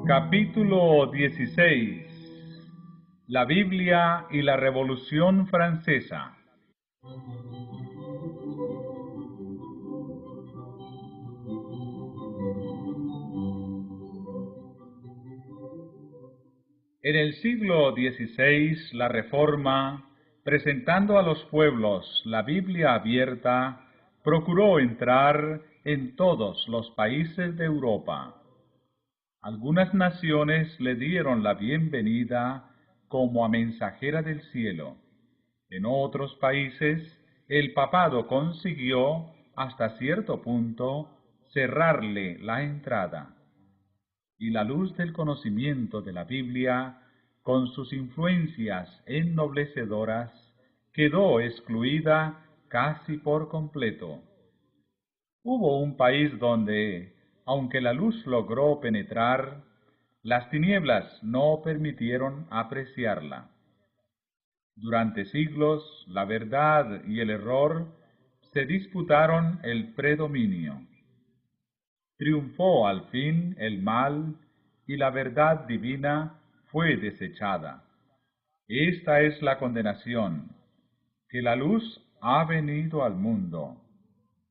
Capítulo 16. La Biblia y la Revolución Francesa. En el siglo XVI, la Reforma, presentando a los pueblos la Biblia abierta, procuró entrar en todos los países de Europa. Algunas naciones le dieron la bienvenida como a mensajera del cielo. En otros países, el papado consiguió, hasta cierto punto, cerrarle la entrada. Y la luz del conocimiento de la Biblia, con sus influencias ennoblecedoras, quedó excluida casi por completo. Hubo un país donde, aunque la luz logró penetrar, las tinieblas no permitieron apreciarla. Durante siglos, la verdad y el error se disputaron el predominio. Triunfó al fin el mal y la verdad divina fue desechada. Esta es la condenación, que la luz ha venido al mundo,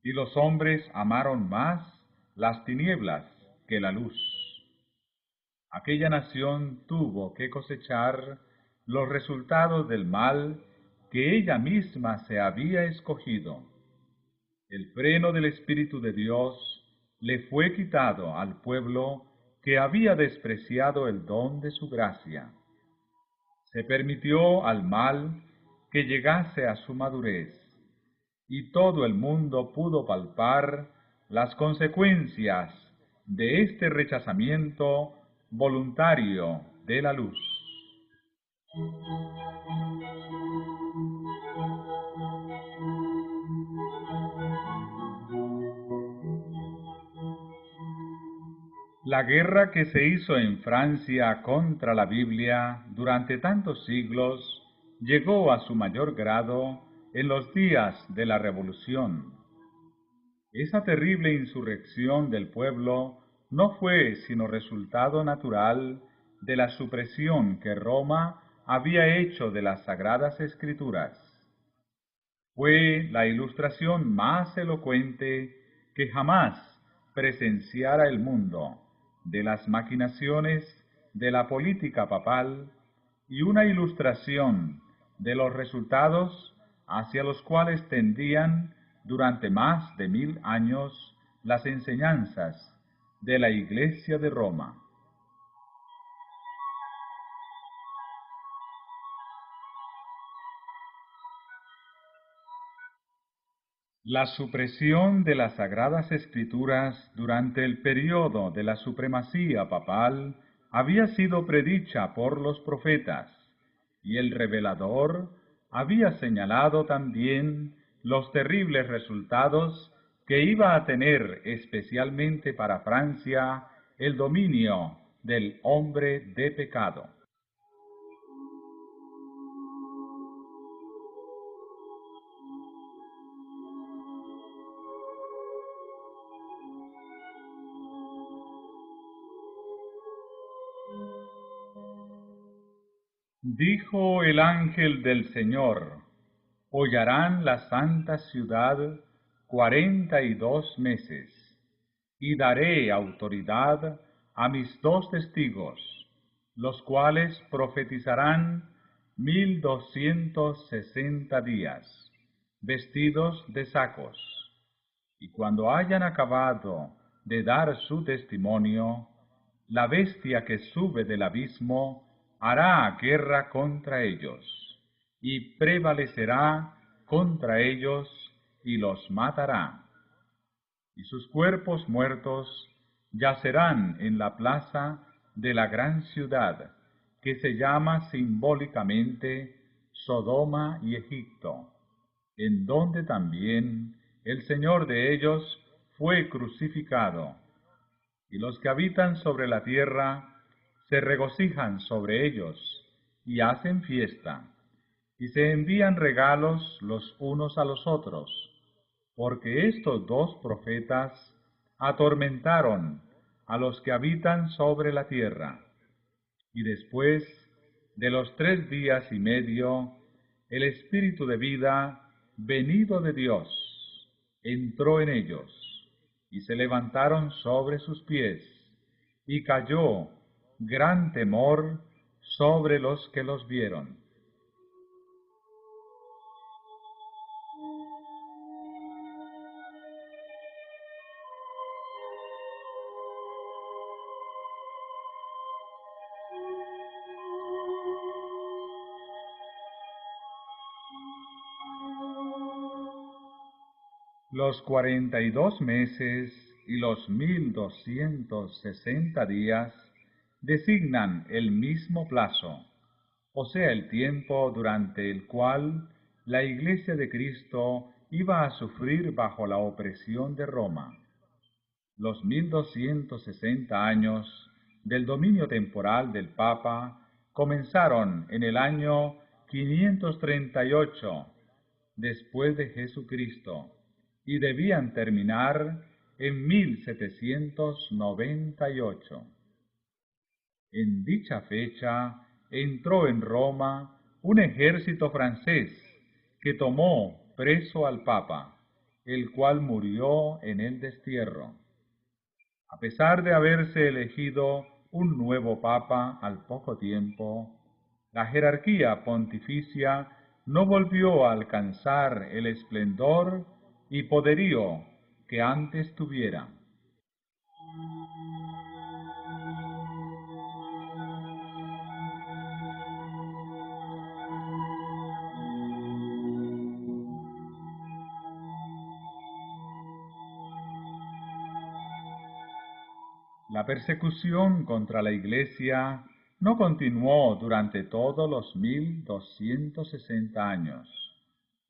y los hombres amaron más las tinieblas que la luz. Aquella nación tuvo que cosechar los resultados del mal que ella misma se había escogido. El freno del Espíritu de Dios le fue quitado al pueblo que había despreciado el don de su gracia. Se permitió al mal que llegase a su madurez, y todo el mundo pudo palpar las consecuencias de este rechazamiento voluntario de la luz. La guerra que se hizo en Francia contra la Biblia durante tantos siglos llegó a su mayor grado en los días de la Revolución. Esa terrible insurrección del pueblo no fue sino resultado natural de la supresión que Roma había hecho de las Sagradas Escrituras. Fue la ilustración más elocuente que jamás presenciara el mundo de las maquinaciones de la política papal y una ilustración de los resultados hacia los cuales tendían durante más de 1000 años las enseñanzas de la Iglesia de Roma. La supresión de las Sagradas Escrituras durante el período de la supremacía papal había sido predicha por los profetas, y el revelador había señalado también los terribles resultados que iba a tener especialmente para Francia el dominio del hombre de pecado. Dijo el ángel del Señor: hollarán la santa ciudad 42 meses, y daré autoridad a mis 2 testigos, los cuales profetizarán 1260 días, vestidos de sacos. Y cuando hayan acabado de dar su testimonio, la bestia que sube del abismo hará guerra contra ellos, y prevalecerá contra ellos y los matará. Y sus cuerpos muertos yacerán en la plaza de la gran ciudad, que se llama simbólicamente Sodoma y Egipto, en donde también el Señor de ellos fue crucificado, y los que habitan sobre la tierra se regocijan sobre ellos y hacen fiesta, y se envían regalos los unos a los otros, porque estos 2 profetas atormentaron a los que habitan sobre la tierra. Y después de los 3 días y medio, el Espíritu de vida, venido de Dios, entró en ellos, y se levantaron sobre sus pies, y cayó gran temor sobre los que los vieron. Los 42 meses y los 1260 días designan el mismo plazo, o sea, el tiempo durante el cual la Iglesia de Cristo iba a sufrir bajo la opresión de Roma. Los 1260 años del dominio temporal del Papa comenzaron en el año 538 después de Jesucristo y debían terminar en 1798. En dicha fecha entró en Roma un ejército francés que tomó preso al Papa, el cual murió en el destierro. A pesar de haberse elegido un nuevo Papa al poco tiempo, la jerarquía pontificia no volvió a alcanzar el esplendor y poderío que antes tuviera. La persecución contra la Iglesia no continuó durante todos los 1260 años.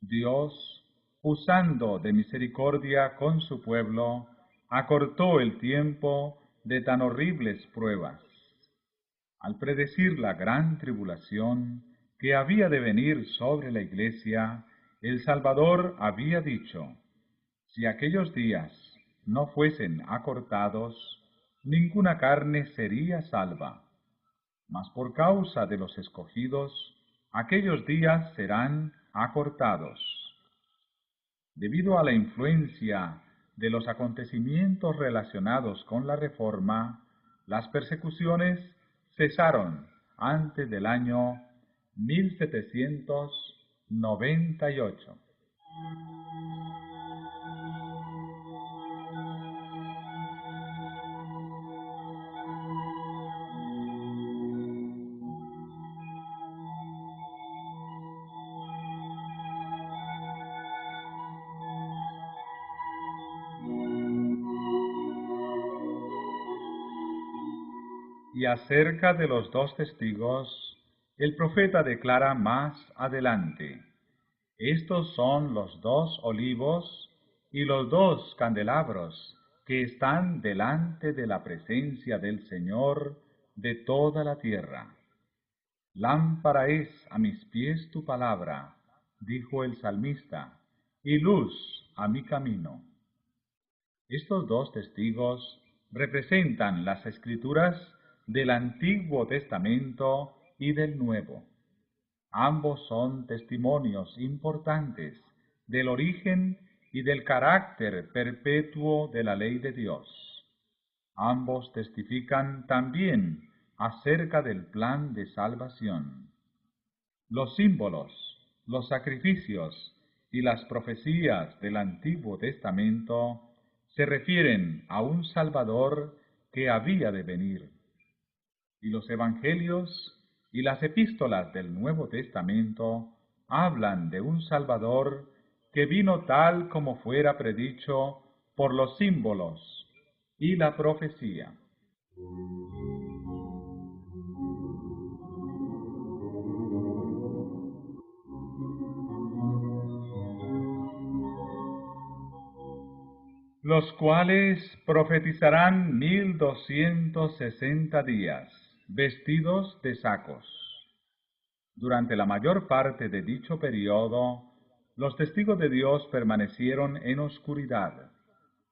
Dios, usando de misericordia con su pueblo, acortó el tiempo de tan horribles pruebas. Al predecir la gran tribulación que había de venir sobre la Iglesia, el Salvador había dicho: si aquellos días no fuesen acortados, ninguna carne sería salva. Mas por causa de los escogidos, aquellos días serán acortados. Debido a la influencia de los acontecimientos relacionados con la Reforma, las persecuciones cesaron antes del año 1798. Y acerca de los 2 testigos, el profeta declara más adelante: estos son los 2 olivos y los 2 candelabros que están delante de la presencia del Señor de toda la tierra. Lámpara es a mis pies tu palabra, dijo el salmista, y luz a mi camino. Estos 2 testigos representan las escrituras del Antiguo Testamento y del Nuevo. Ambos son testimonios importantes del origen y del carácter perpetuo de la ley de Dios. Ambos testifican también acerca del plan de salvación. Los símbolos, los sacrificios y las profecías del Antiguo Testamento se refieren a un Salvador que había de venir. Y los evangelios y las epístolas del Nuevo Testamento hablan de un Salvador que vino tal como fuera predicho por los símbolos y la profecía. Los cuales profetizarán 1260 días, vestidos de sacos. Durante la mayor parte de dicho periodo, los testigos de Dios permanecieron en oscuridad.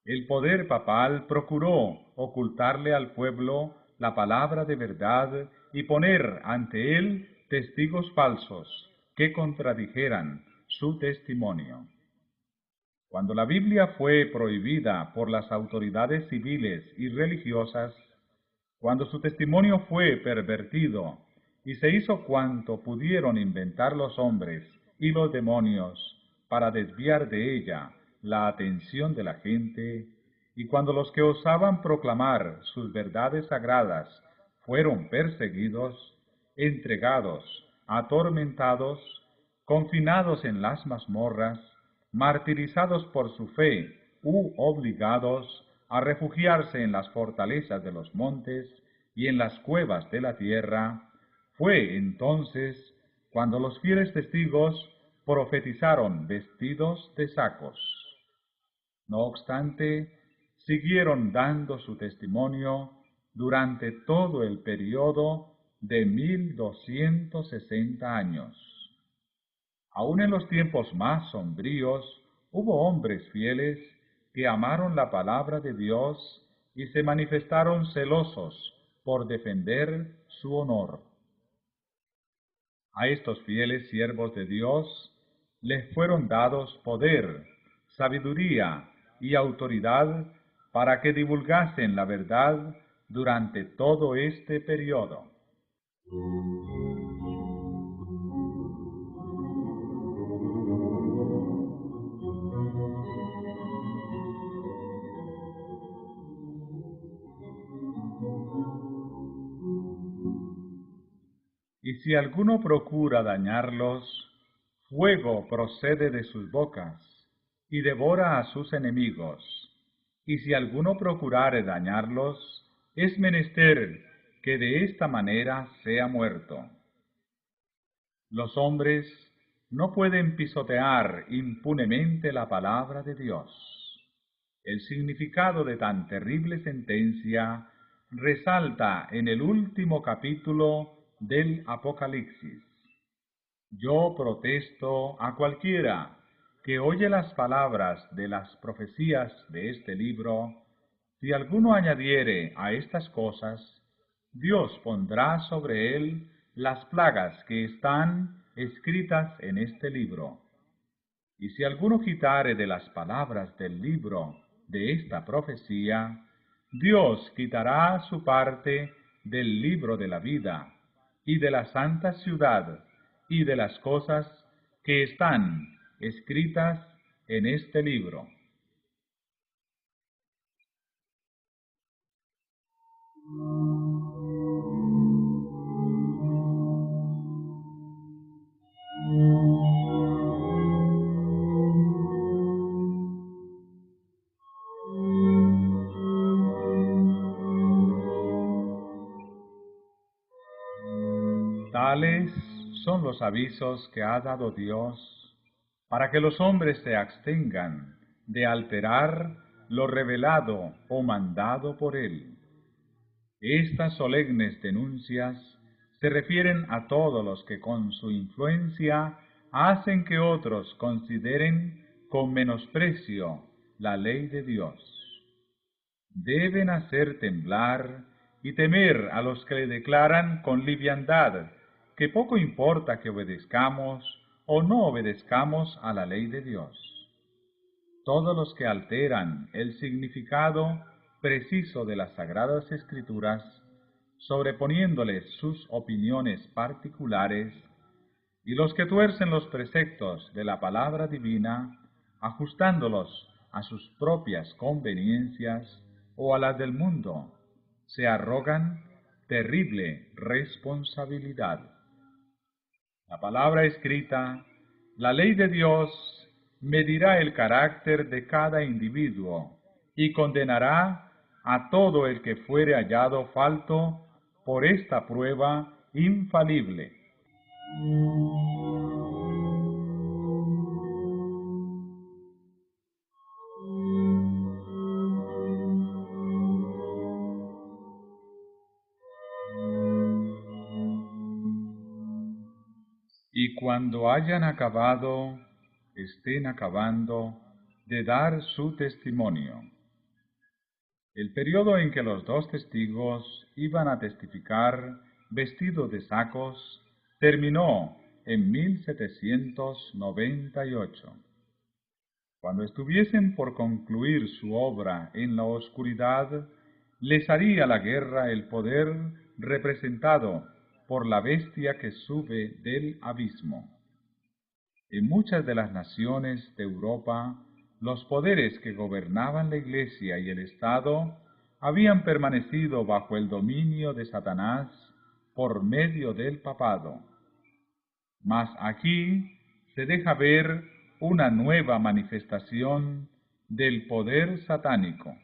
El poder papal procuró ocultarle al pueblo la palabra de verdad y poner ante él testigos falsos que contradijeran su testimonio. Cuando la Biblia fue prohibida por las autoridades civiles y religiosas, cuando su testimonio fue pervertido y se hizo cuanto pudieron inventar los hombres y los demonios para desviar de ella la atención de la gente, y cuando los que osaban proclamar sus verdades sagradas fueron perseguidos, entregados, atormentados, confinados en las mazmorras, martirizados por su fe u obligados a refugiarse en las fortalezas de los montes y en las cuevas de la tierra, fue entonces cuando los fieles testigos profetizaron vestidos de sacos. No obstante, siguieron dando su testimonio durante todo el periodo de 1260 años. Aun en los tiempos más sombríos, hubo hombres fieles que amaron la palabra de Dios y se manifestaron celosos por defender su honor. A estos fieles siervos de Dios les fueron dados poder, sabiduría y autoridad para que divulgasen la verdad durante todo este periodo. Y si alguno procura dañarlos, fuego procede de sus bocas, y devora a sus enemigos. Y si alguno procurare dañarlos, es menester que de esta manera sea muerto. Los hombres no pueden pisotear impunemente la palabra de Dios. El significado de tan terrible sentencia resalta en el último capítulo del Apocalipsis. Yo protesto a cualquiera que oye las palabras de las profecías de este libro, si alguno añadiere a estas cosas, Dios pondrá sobre él las plagas que están escritas en este libro. Y si alguno quitare de las palabras del libro de esta profecía, Dios quitará su parte del libro de la vida, y de la santa ciudad, y de las cosas que están escritas en este libro. Tales son los avisos que ha dado Dios para que los hombres se abstengan de alterar lo revelado o mandado por Él. Estas solemnes denuncias se refieren a todos los que con su influencia hacen que otros consideren con menosprecio la ley de Dios. Deben hacer temblar y temer a los que le declaran con liviandad que poco importa que obedezcamos o no obedezcamos a la ley de Dios. Todos los que alteran el significado preciso de las Sagradas Escrituras, sobreponiéndoles sus opiniones particulares, y los que tuercen los preceptos de la palabra divina, ajustándolos a sus propias conveniencias o a las del mundo, se arrogan terrible responsabilidad. La palabra escrita, la ley de Dios, medirá el carácter de cada individuo y condenará a todo el que fuere hallado falto por esta prueba infalible. Y cuando hayan acabado, estén acabando de dar su testimonio, El periodo en que los dos testigos iban a testificar vestidos de sacos terminó en 1798. Cuando estuviesen por concluir su obra en la oscuridad, les haría la guerra el poder representado por la bestia que sube del abismo. En muchas de las naciones de Europa, los poderes que gobernaban la Iglesia y el Estado habían permanecido bajo el dominio de Satanás por medio del papado. Mas aquí se deja ver una nueva manifestación del poder satánico.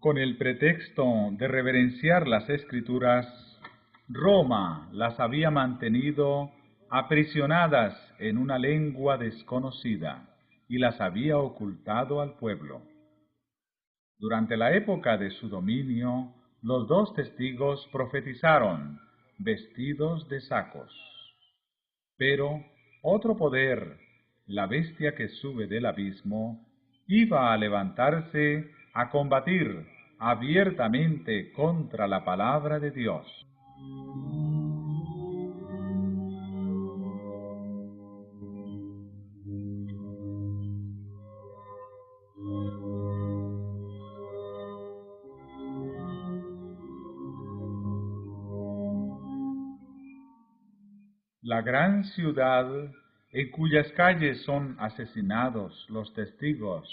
Con el pretexto de reverenciar las Escrituras, Roma las había mantenido aprisionadas en una lengua desconocida y las había ocultado al pueblo. Durante la época de su dominio, los dos testigos profetizaron vestidos de sacos. Pero otro poder, la bestia que sube del abismo, iba a levantarse a combatir abiertamente contra la palabra de Dios. La gran ciudad, en cuyas calles son asesinados los testigos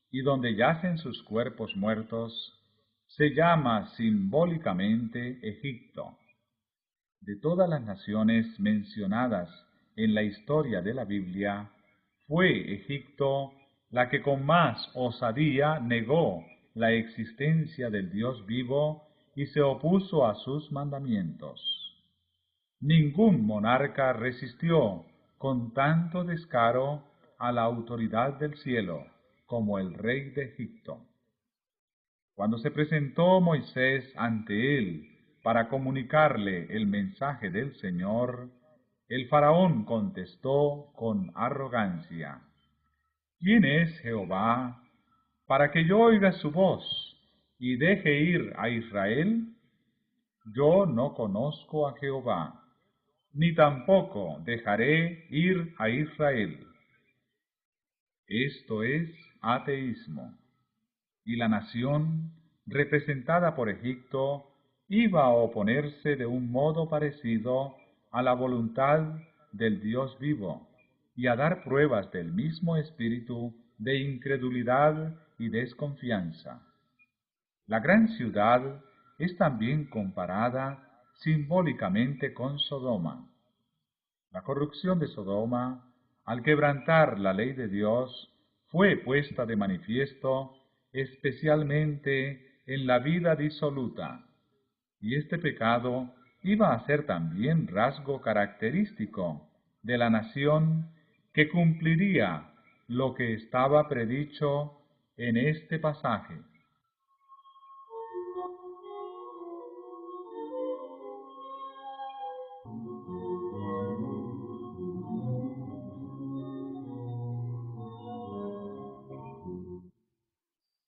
y donde yacen sus cuerpos muertos, se llama simbólicamente Egipto. De todas las naciones mencionadas en la historia de la Biblia, fue Egipto la que con más osadía negó la existencia del Dios vivo y se opuso a sus mandamientos. Ningún monarca resistió con tanto descaro a la autoridad del cielo como el rey de Egipto. Cuando se presentó Moisés ante él para comunicarle el mensaje del Señor, el faraón contestó con arrogancia: ¿Quién es Jehová para que yo oiga su voz y deje ir a Israel? Yo no conozco a Jehová, ni tampoco dejaré ir a Israel. Esto es ateísmo. Y la nación, representada por Egipto, iba a oponerse de un modo parecido a la voluntad del Dios vivo y a dar pruebas del mismo espíritu de incredulidad y desconfianza. La gran ciudad es también comparada simbólicamente con Sodoma. La corrupción de Sodoma, al quebrantar la ley de Dios, fue puesta de manifiesto especialmente en la vida disoluta, y este pecado iba a ser también rasgo característico de la nación que cumpliría lo que estaba predicho en este pasaje.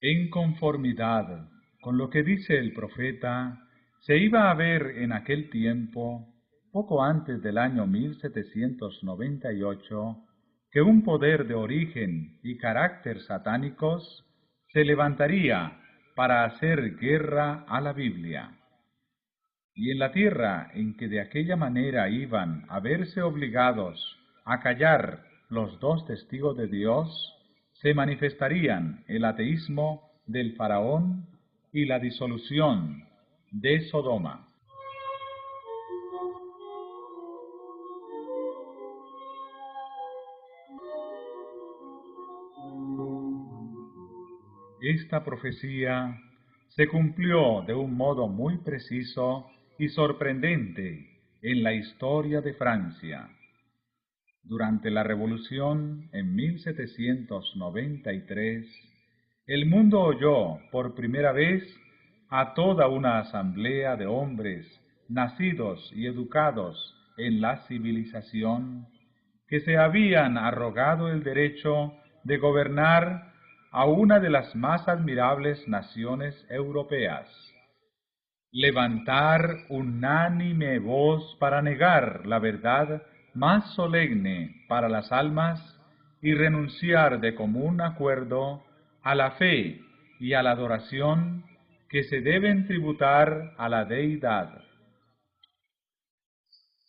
En conformidad con lo que dice el profeta, se iba a ver en aquel tiempo, poco antes del año 1798, que un poder de origen y carácter satánicos se levantaría para hacer guerra a la Biblia. Y en la tierra en que de aquella manera iban a verse obligados a callar los dos testigos de Dios, se manifestarían el ateísmo del faraón y la disolución de Sodoma. Esta profecía se cumplió de un modo muy preciso y sorprendente en la historia de Francia. Durante la Revolución, en 1793, el mundo oyó por primera vez a toda una asamblea de hombres nacidos y educados en la civilización, que se habían arrogado el derecho de gobernar a una de las más admirables naciones europeas, levantar unánime voz para negar la verdad más solemne para las almas y renunciar de común acuerdo a la fe y a la adoración que se deben tributar a la deidad.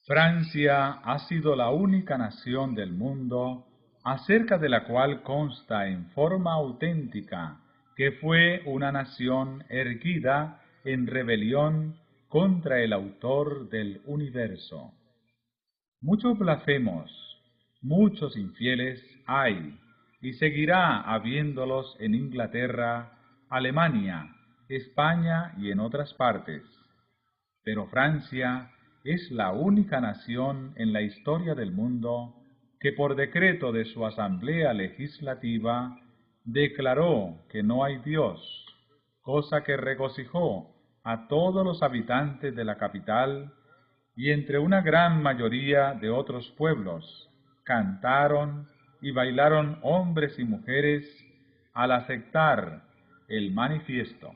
Francia ha sido la única nación del mundo acerca de la cual consta en forma auténtica que fue una nación erguida en rebelión contra el autor del universo. Muchos blasfemos, muchos infieles hay, y seguirá habiéndolos en Inglaterra, Alemania, España y en otras partes. Pero Francia es la única nación en la historia del mundo que por decreto de su Asamblea Legislativa declaró que no hay Dios, cosa que regocijó a todos los habitantes de la capital, y entre una gran mayoría de otros pueblos cantaron y bailaron hombres y mujeres al aceptar el manifiesto.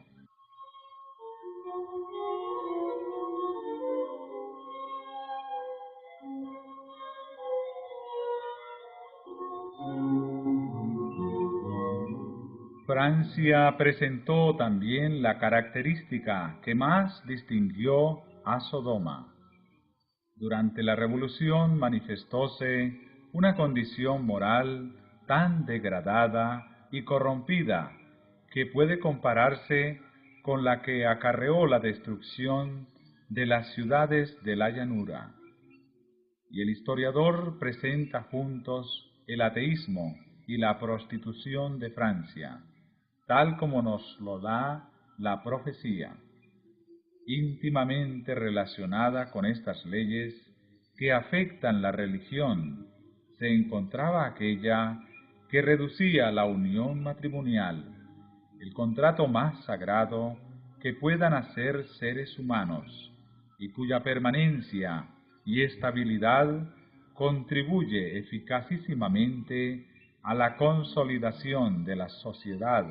Francia presentó también la característica que más distinguió a Sodoma. Durante la Revolución manifestóse una condición moral tan degradada y corrompida que puede compararse con la que acarreó la destrucción de las ciudades de la llanura. Y el historiador presenta juntos el ateísmo y la prostitución de Francia, tal como nos lo da la profecía. Íntimamente relacionada con estas leyes que afectan la religión, se encontraba aquella que reducía la unión matrimonial, el contrato más sagrado que puedan hacer seres humanos, y cuya permanencia y estabilidad contribuye eficacísimamente a la consolidación de la sociedad,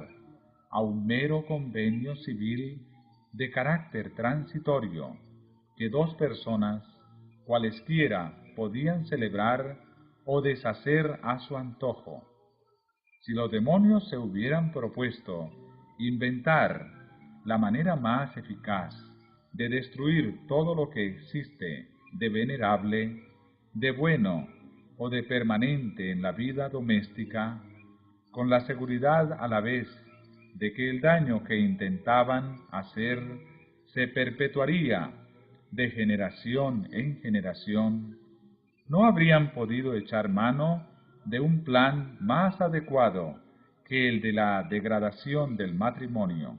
a un mero convenio civil de carácter transitorio que dos personas, cualesquiera, podían celebrar o deshacer a su antojo. Si los demonios se hubieran propuesto inventar la manera más eficaz de destruir todo lo que existe de venerable, de bueno o de permanente en la vida doméstica, con la seguridad a la vez de que el daño que intentaban hacer se perpetuaría de generación en generación, no habrían podido echar mano de un plan más adecuado que el de la degradación del matrimonio.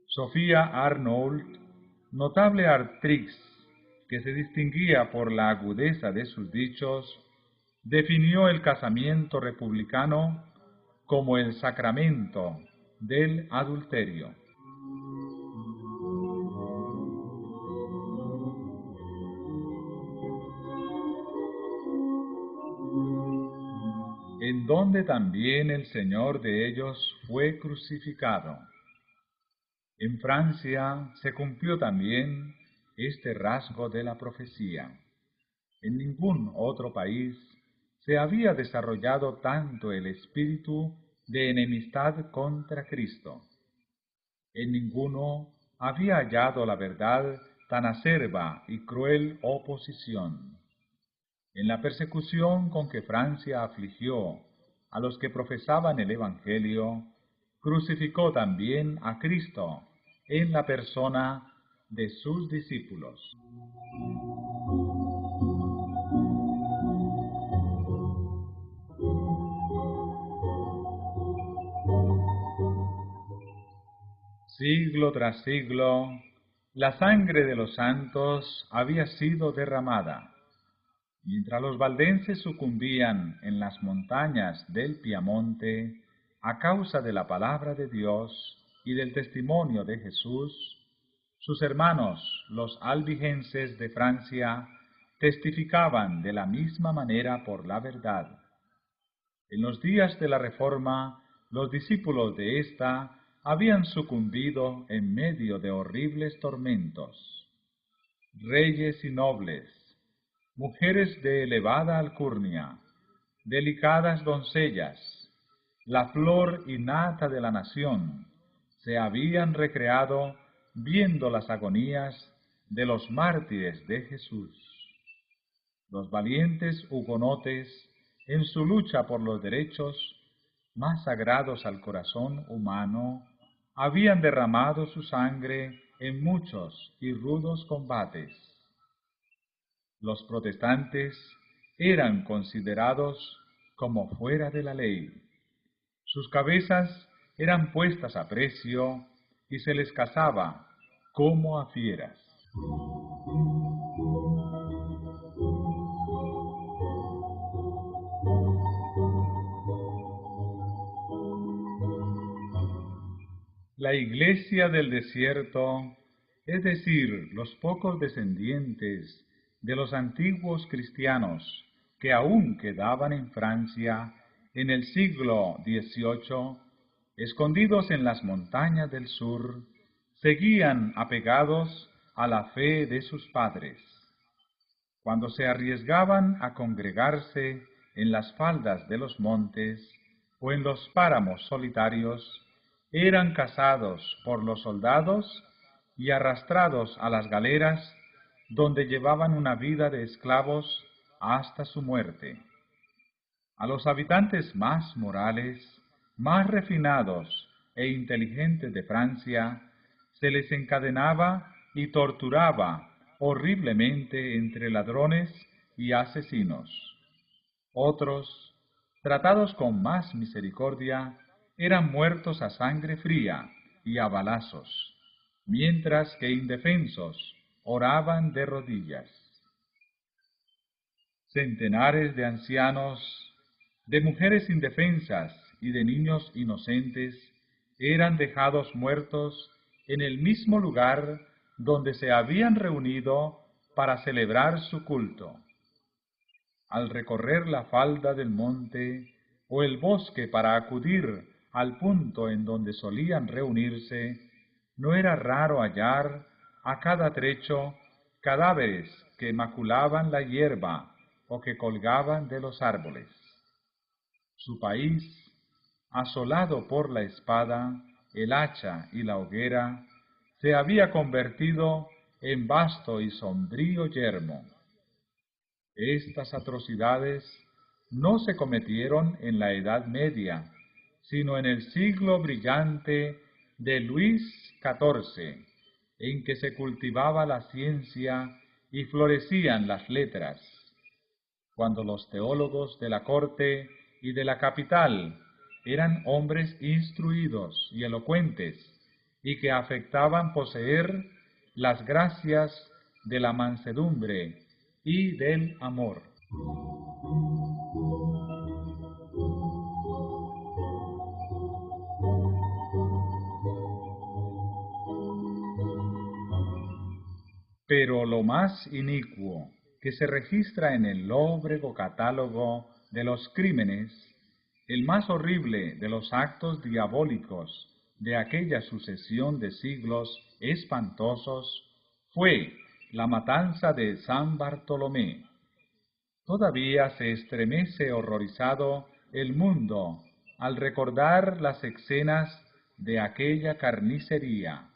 Sofía Arnold, notable actriz que se distinguía por la agudeza de sus dichos, definió el casamiento republicano como el sacramento del adulterio. En donde también el Señor de ellos fue crucificado. En Francia se cumplió también este rasgo de la profecía. En ningún otro país se había desarrollado tanto el espíritu de enemistad contra Cristo. En ninguno había hallado la verdad tan acerba y cruel oposición. En la persecución con que Francia afligió a los que profesaban el Evangelio, crucificó también a Cristo en la persona de sus discípulos. Siglo tras siglo, la sangre de los santos había sido derramada. Mientras los valdenses sucumbían en las montañas del Piamonte a causa de la palabra de Dios y del testimonio de Jesús, sus hermanos, los albigenses de Francia, testificaban de la misma manera por la verdad. En los días de la Reforma, los discípulos de ésta habían sucumbido en medio de horribles tormentos. Reyes y nobles, mujeres de elevada alcurnia, delicadas doncellas, la flor y nata de la nación, se habían recreado viendo las agonías de los mártires de Jesús. Los valientes hugonotes, en su lucha por los derechos más sagrados al corazón humano, habían derramado su sangre en muchos y rudos combates. Los protestantes eran considerados como fuera de la ley. Sus cabezas eran puestas a precio y se les cazaba como a fieras. La Iglesia del desierto, es decir, los pocos descendientes de los antiguos cristianos que aún quedaban en Francia en el siglo XVIII, escondidos en las montañas del sur, seguían apegados a la fe de sus padres. Cuando se arriesgaban a congregarse en las faldas de los montes o en los páramos solitarios, eran cazados por los soldados y arrastrados a las galeras, donde llevaban una vida de esclavos hasta su muerte. A los habitantes más morales, más refinados e inteligentes de Francia, se les encadenaba y torturaba horriblemente entre ladrones y asesinos. Otros, tratados con más misericordia, eran muertos a sangre fría y a balazos, mientras que indefensos oraban de rodillas. Centenares de ancianos, de mujeres indefensas y de niños inocentes eran dejados muertos en el mismo lugar donde se habían reunido para celebrar su culto. Al recorrer la falda del monte o el bosque para acudir al punto en donde solían reunirse, no era raro hallar a cada trecho cadáveres que maculaban la hierba o que colgaban de los árboles. Su país, asolado por la espada, el hacha y la hoguera, se había convertido en vasto y sombrío yermo. Estas atrocidades no se cometieron en la Edad Media, sino en el siglo brillante de Luis XIV, en que se cultivaba la ciencia y florecían las letras, cuando los teólogos de la corte y de la capital eran hombres instruidos y elocuentes, y que afectaban poseer las gracias de la mansedumbre y del amor. Pero lo más inicuo que se registra en el lóbrego catálogo de los crímenes, el más horrible de los actos diabólicos de aquella sucesión de siglos espantosos, fue la matanza de San Bartolomé. Todavía se estremece horrorizado el mundo al recordar las escenas de aquella carnicería,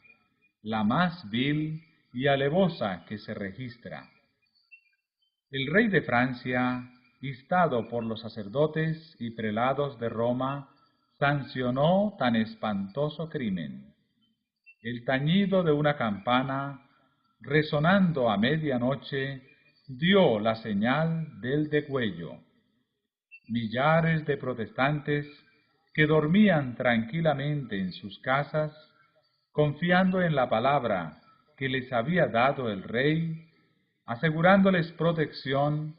la más vil y alevosa que se registra. El rey de Francia, instado por los sacerdotes y prelados de Roma, sancionó tan espantoso crimen. El tañido de una campana, resonando a medianoche, dio la señal del degüello. Millares de protestantes que dormían tranquilamente en sus casas, confiando en la palabra que les había dado el rey, asegurándoles protección,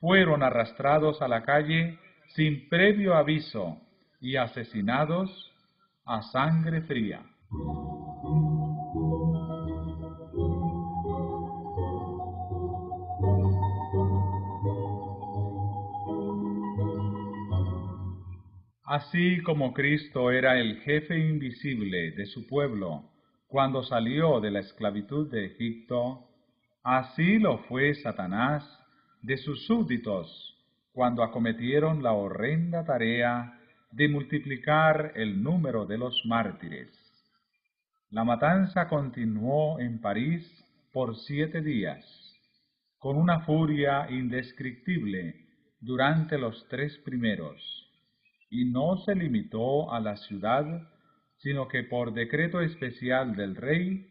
fueron arrastrados a la calle sin previo aviso y asesinados a sangre fría. Así como Cristo era el jefe invisible de su pueblo cuando salió de la esclavitud de Egipto, así lo fue Satanás de sus súbditos cuando acometieron la horrenda tarea de multiplicar el número de los mártires. La matanza continuó en París por 7 días, con una furia indescriptible durante los 3 primeros, y no se limitó a la ciudad, sino que por decreto especial del rey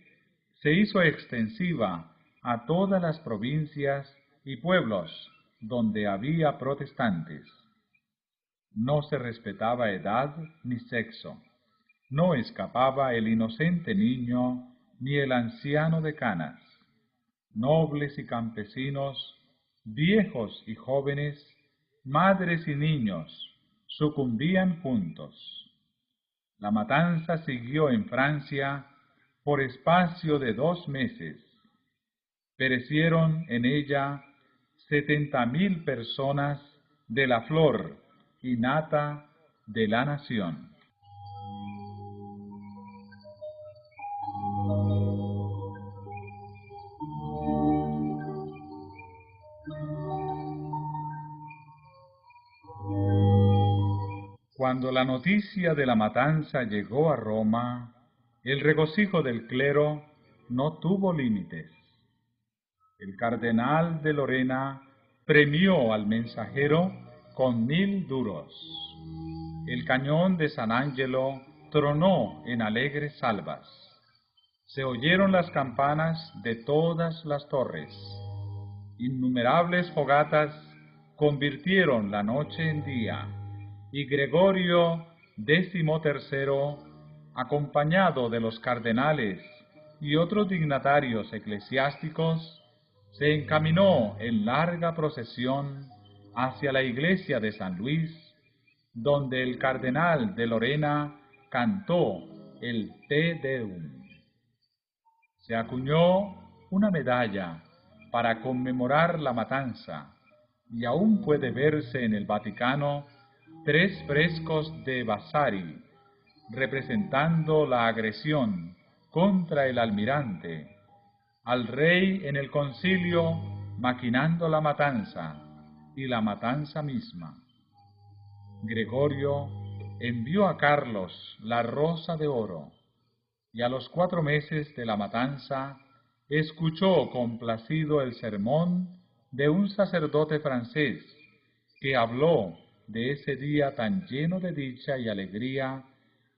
se hizo extensiva a todas las provincias y pueblos donde había protestantes. No se respetaba edad ni sexo, no escapaba el inocente niño ni el anciano de canas. Nobles y campesinos, viejos y jóvenes, madres y niños, sucumbían juntos. La matanza siguió en Francia por espacio de 2 meses. Perecieron en ella 70.000 personas de la flor y nata de la nación. Cuando la noticia de la matanza llegó a Roma, el regocijo del clero no tuvo límites. El cardenal de Lorena premió al mensajero con 1000 duros. El cañón de San Angelo tronó en alegres salvas. Se oyeron las campanas de todas las torres. Innumerables fogatas convirtieron la noche en día, y Gregorio XIII, acompañado de los cardenales y otros dignatarios eclesiásticos, se encaminó en larga procesión hacia la iglesia de San Luis, donde el cardenal de Lorena cantó el Te Deum. Se acuñó una medalla para conmemorar la matanza, y aún puede verse en el Vaticano 3 frescos de Vasari, representando la agresión contra el almirante, al rey en el concilio maquinando la matanza y la matanza misma. Gregorio envió a Carlos la rosa de oro, y a los 4 meses de la matanza escuchó complacido el sermón de un sacerdote francés que habló de ese día tan lleno de dicha y alegría,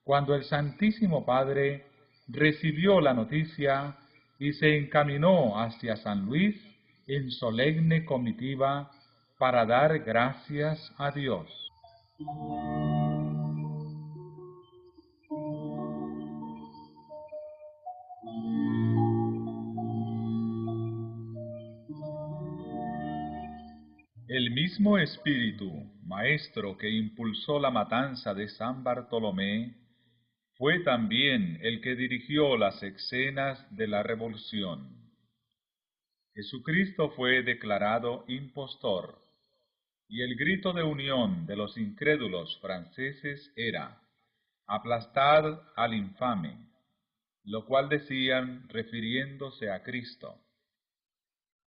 cuando el Santísimo Padre recibió la noticia y se encaminó hacia San Luis en solemne comitiva para dar gracias a Dios. El mismo espíritu, maestro que impulsó la matanza de San Bartolomé, fue también el que dirigió las escenas de la revolución. Jesucristo fue declarado impostor, y el grito de unión de los incrédulos franceses era: «Aplastad al infame», lo cual decían refiriéndose a Cristo.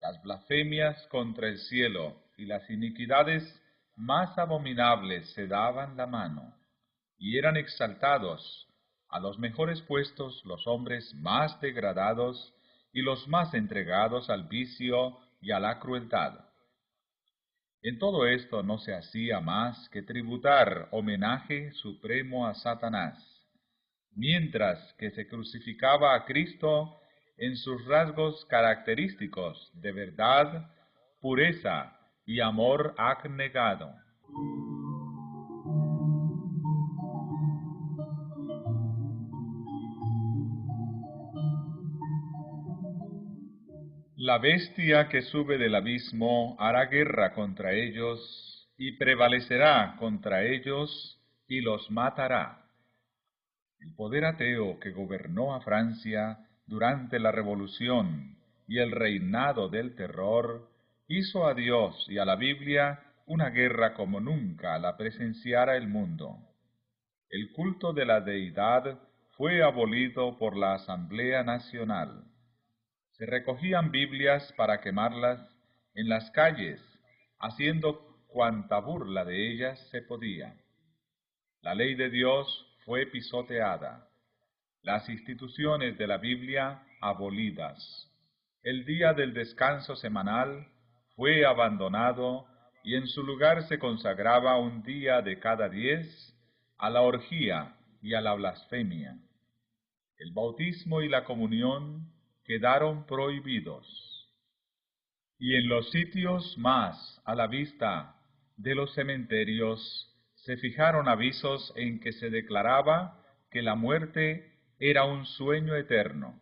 Las blasfemias contra el cielo y las iniquidades más abominables se daban la mano, y eran exaltados a los mejores puestos los hombres más degradados y los más entregados al vicio y a la crueldad. En todo esto no se hacía más que tributar homenaje supremo a Satanás, mientras que se crucificaba a Cristo en sus rasgos característicos de verdad, pureza y amor abnegado. La bestia que sube del abismo hará guerra contra ellos y prevalecerá contra ellos y los matará. El poder ateo que gobernó a Francia durante la Revolución y el reinado del terror hizo a Dios y a la Biblia una guerra como nunca la presenciara el mundo. El culto de la deidad fue abolido por la Asamblea Nacional. Se recogían Biblias para quemarlas en las calles, haciendo cuanta burla de ellas se podía. La ley de Dios fue pisoteada, las instituciones de la Biblia abolidas. El día del descanso semanal fue abandonado y en su lugar se consagraba un día de cada 10 a la orgía y a la blasfemia. El bautismo y la comunión quedaron prohibidos. Y en los sitios más a la vista de los cementerios se fijaron avisos en que se declaraba que la muerte era un sueño eterno.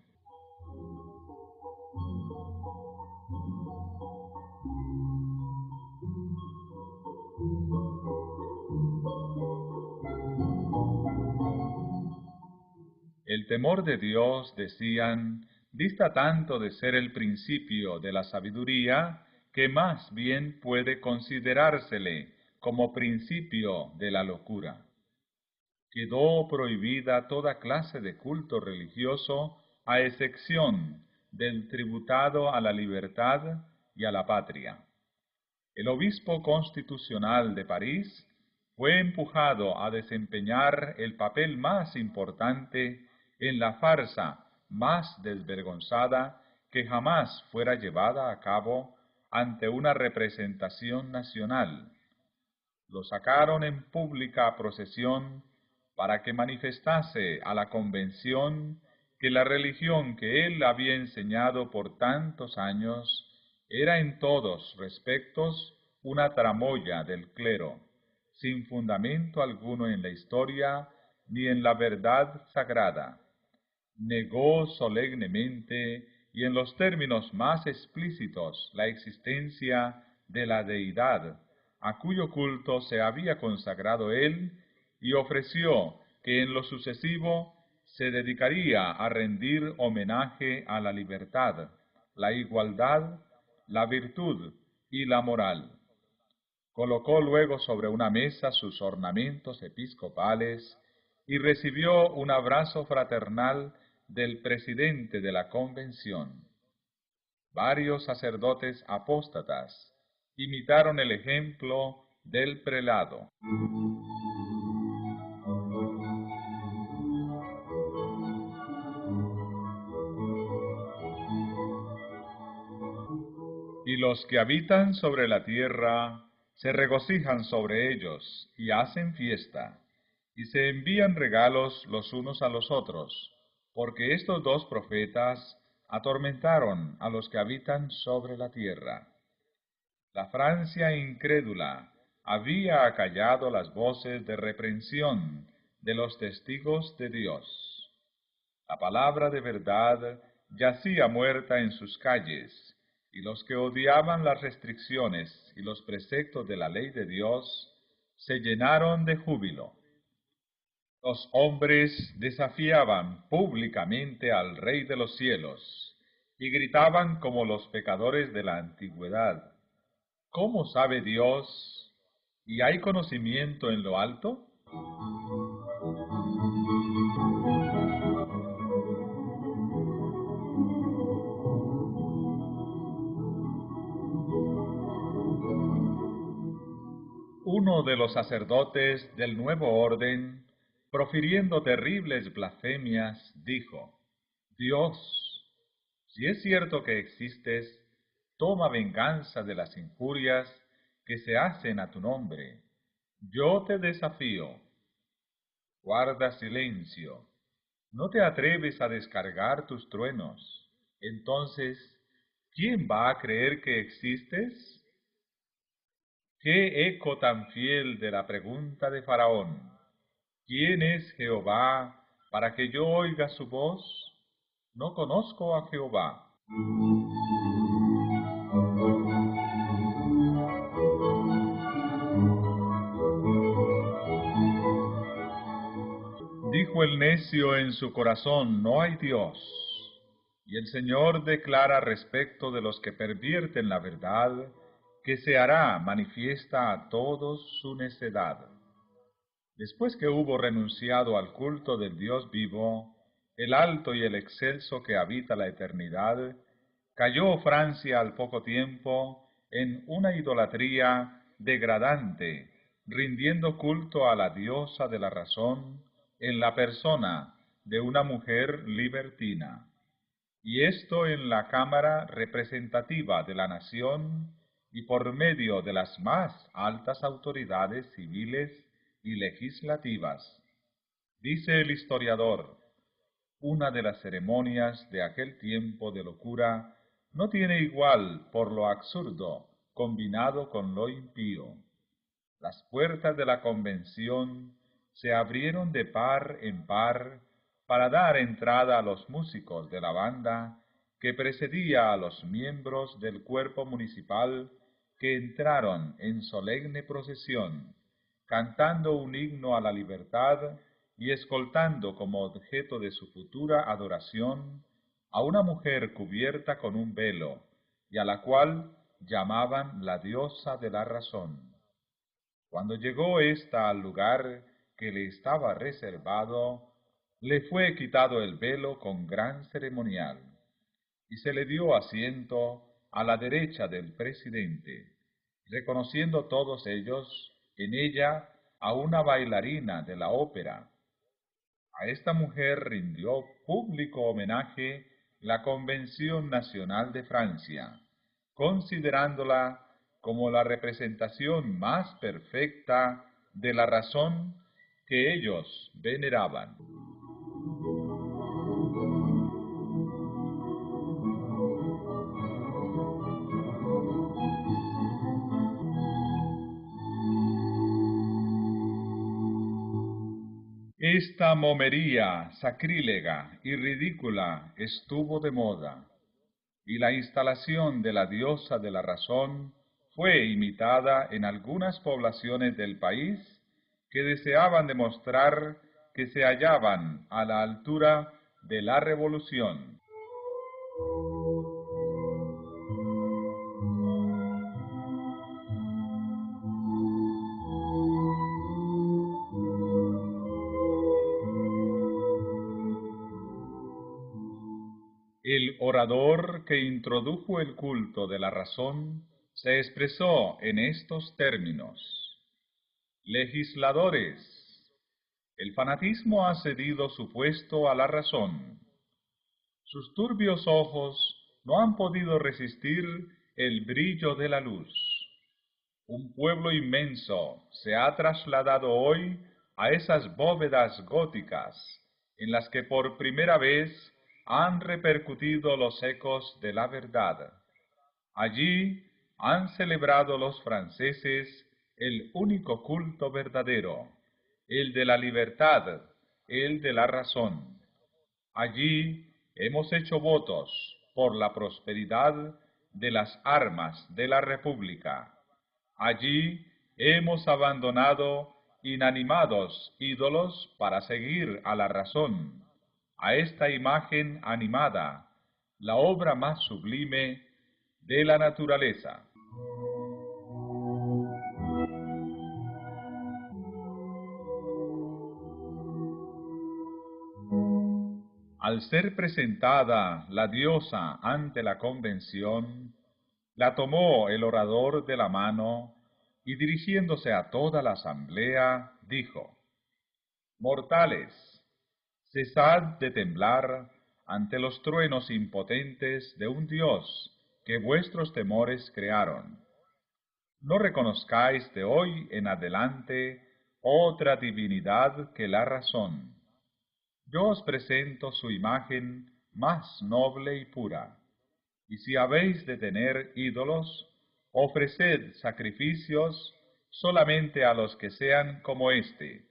El temor de Dios, decían, dista tanto de ser el principio de la sabiduría, que más bien puede considerársele como principio de la locura. Quedó prohibida toda clase de culto religioso, a excepción del tributado a la libertad y a la patria. El obispo constitucional de París fue empujado a desempeñar el papel más importante en la farsa más desvergonzada que jamás fuera llevada a cabo ante una representación nacional. Lo sacaron en pública procesión para que manifestase a la convención que la religión que él había enseñado por tantos años era en todos respectos una tramoya del clero, sin fundamento alguno en la historia ni en la verdad sagrada. Negó solemnemente y en los términos más explícitos la existencia de la deidad, a cuyo culto se había consagrado él, y ofreció que en lo sucesivo se dedicaría a rendir homenaje a la libertad, la igualdad, la virtud y la moral. Colocó luego sobre una mesa sus ornamentos episcopales y recibió un abrazo fraternal del presidente de la convención. Varios sacerdotes apóstatas imitaron el ejemplo del prelado. Y los que habitan sobre la tierra se regocijan sobre ellos y hacen fiesta, y se envían regalos los unos a los otros, porque estos dos profetas atormentaron a los que habitan sobre la tierra. La Francia incrédula había acallado las voces de reprensión de los testigos de Dios. La palabra de verdad yacía muerta en sus calles, y los que odiaban las restricciones y los preceptos de la ley de Dios se llenaron de júbilo. Los hombres desafiaban públicamente al Rey de los cielos y gritaban como los pecadores de la antigüedad: ¿Cómo sabe Dios? ¿Y hay conocimiento en lo alto? Uno de los sacerdotes del nuevo orden, profiriendo terribles blasfemias, dijo: Dios, si es cierto que existes, toma venganza de las injurias que se hacen a tu nombre. Yo te desafío. Guarda silencio. No te atreves a descargar tus truenos. Entonces, ¿quién va a creer que existes? Qué eco tan fiel de la pregunta de Faraón: ¿quién es Jehová para que yo oiga su voz? No conozco a Jehová. Dijo el necio en su corazón, no hay Dios. Y el Señor declara respecto de los que pervierten la verdad, que se hará manifiesta a todos su necedad. Después que hubo renunciado al culto del Dios vivo, el alto y el excelso que habita la eternidad, cayó Francia al poco tiempo en una idolatría degradante, rindiendo culto a la diosa de la razón en la persona de una mujer libertina. Y esto en la Cámara representativa de la nación y por medio de las más altas autoridades civiles y legislativas. Dice el historiador, una de las ceremonias de aquel tiempo de locura no tiene igual por lo absurdo combinado con lo impío. Las puertas de la convención se abrieron de par en par para dar entrada a los músicos de la banda que precedía a los miembros del cuerpo municipal que entraron en solemne procesión, cantando un himno a la libertad y escoltando como objeto de su futura adoración a una mujer cubierta con un velo, y a la cual llamaban la diosa de la razón. Cuando llegó ésta al lugar que le estaba reservado, le fue quitado el velo con gran ceremonial, y se le dio asiento a la derecha del presidente, reconociendo todos ellos en ella a una bailarina de la ópera. A esta mujer rindió público homenaje la Convención Nacional de Francia, considerándola como la representación más perfecta de la razón que ellos veneraban. Esta momería sacrílega y ridícula estuvo de moda, y la instalación de la diosa de la razón fue imitada en algunas poblaciones del país que deseaban demostrar que se hallaban a la altura de la revolución. El orador que introdujo el culto de la razón se expresó en estos términos: legisladores, el fanatismo ha cedido su puesto a la razón. Sus turbios ojos no han podido resistir el brillo de la luz. Un pueblo inmenso se ha trasladado hoy a esas bóvedas góticas en las que por primera vez han repercutido los ecos de la verdad. Allí han celebrado los franceses el único culto verdadero, el de la libertad, el de la razón. Allí hemos hecho votos por la prosperidad de las armas de la República. Allí hemos abandonado inanimados ídolos para seguir a la razón, a esta imagen animada, la obra más sublime de la naturaleza. Al ser presentada la diosa ante la convención, la tomó el orador de la mano y dirigiéndose a toda la asamblea, dijo: Mortales, cesad de temblar ante los truenos impotentes de un Dios que vuestros temores crearon. No reconozcáis de hoy en adelante otra divinidad que la razón. Yo os presento su imagen más noble y pura, y si habéis de tener ídolos, ofreced sacrificios solamente a los que sean como éste.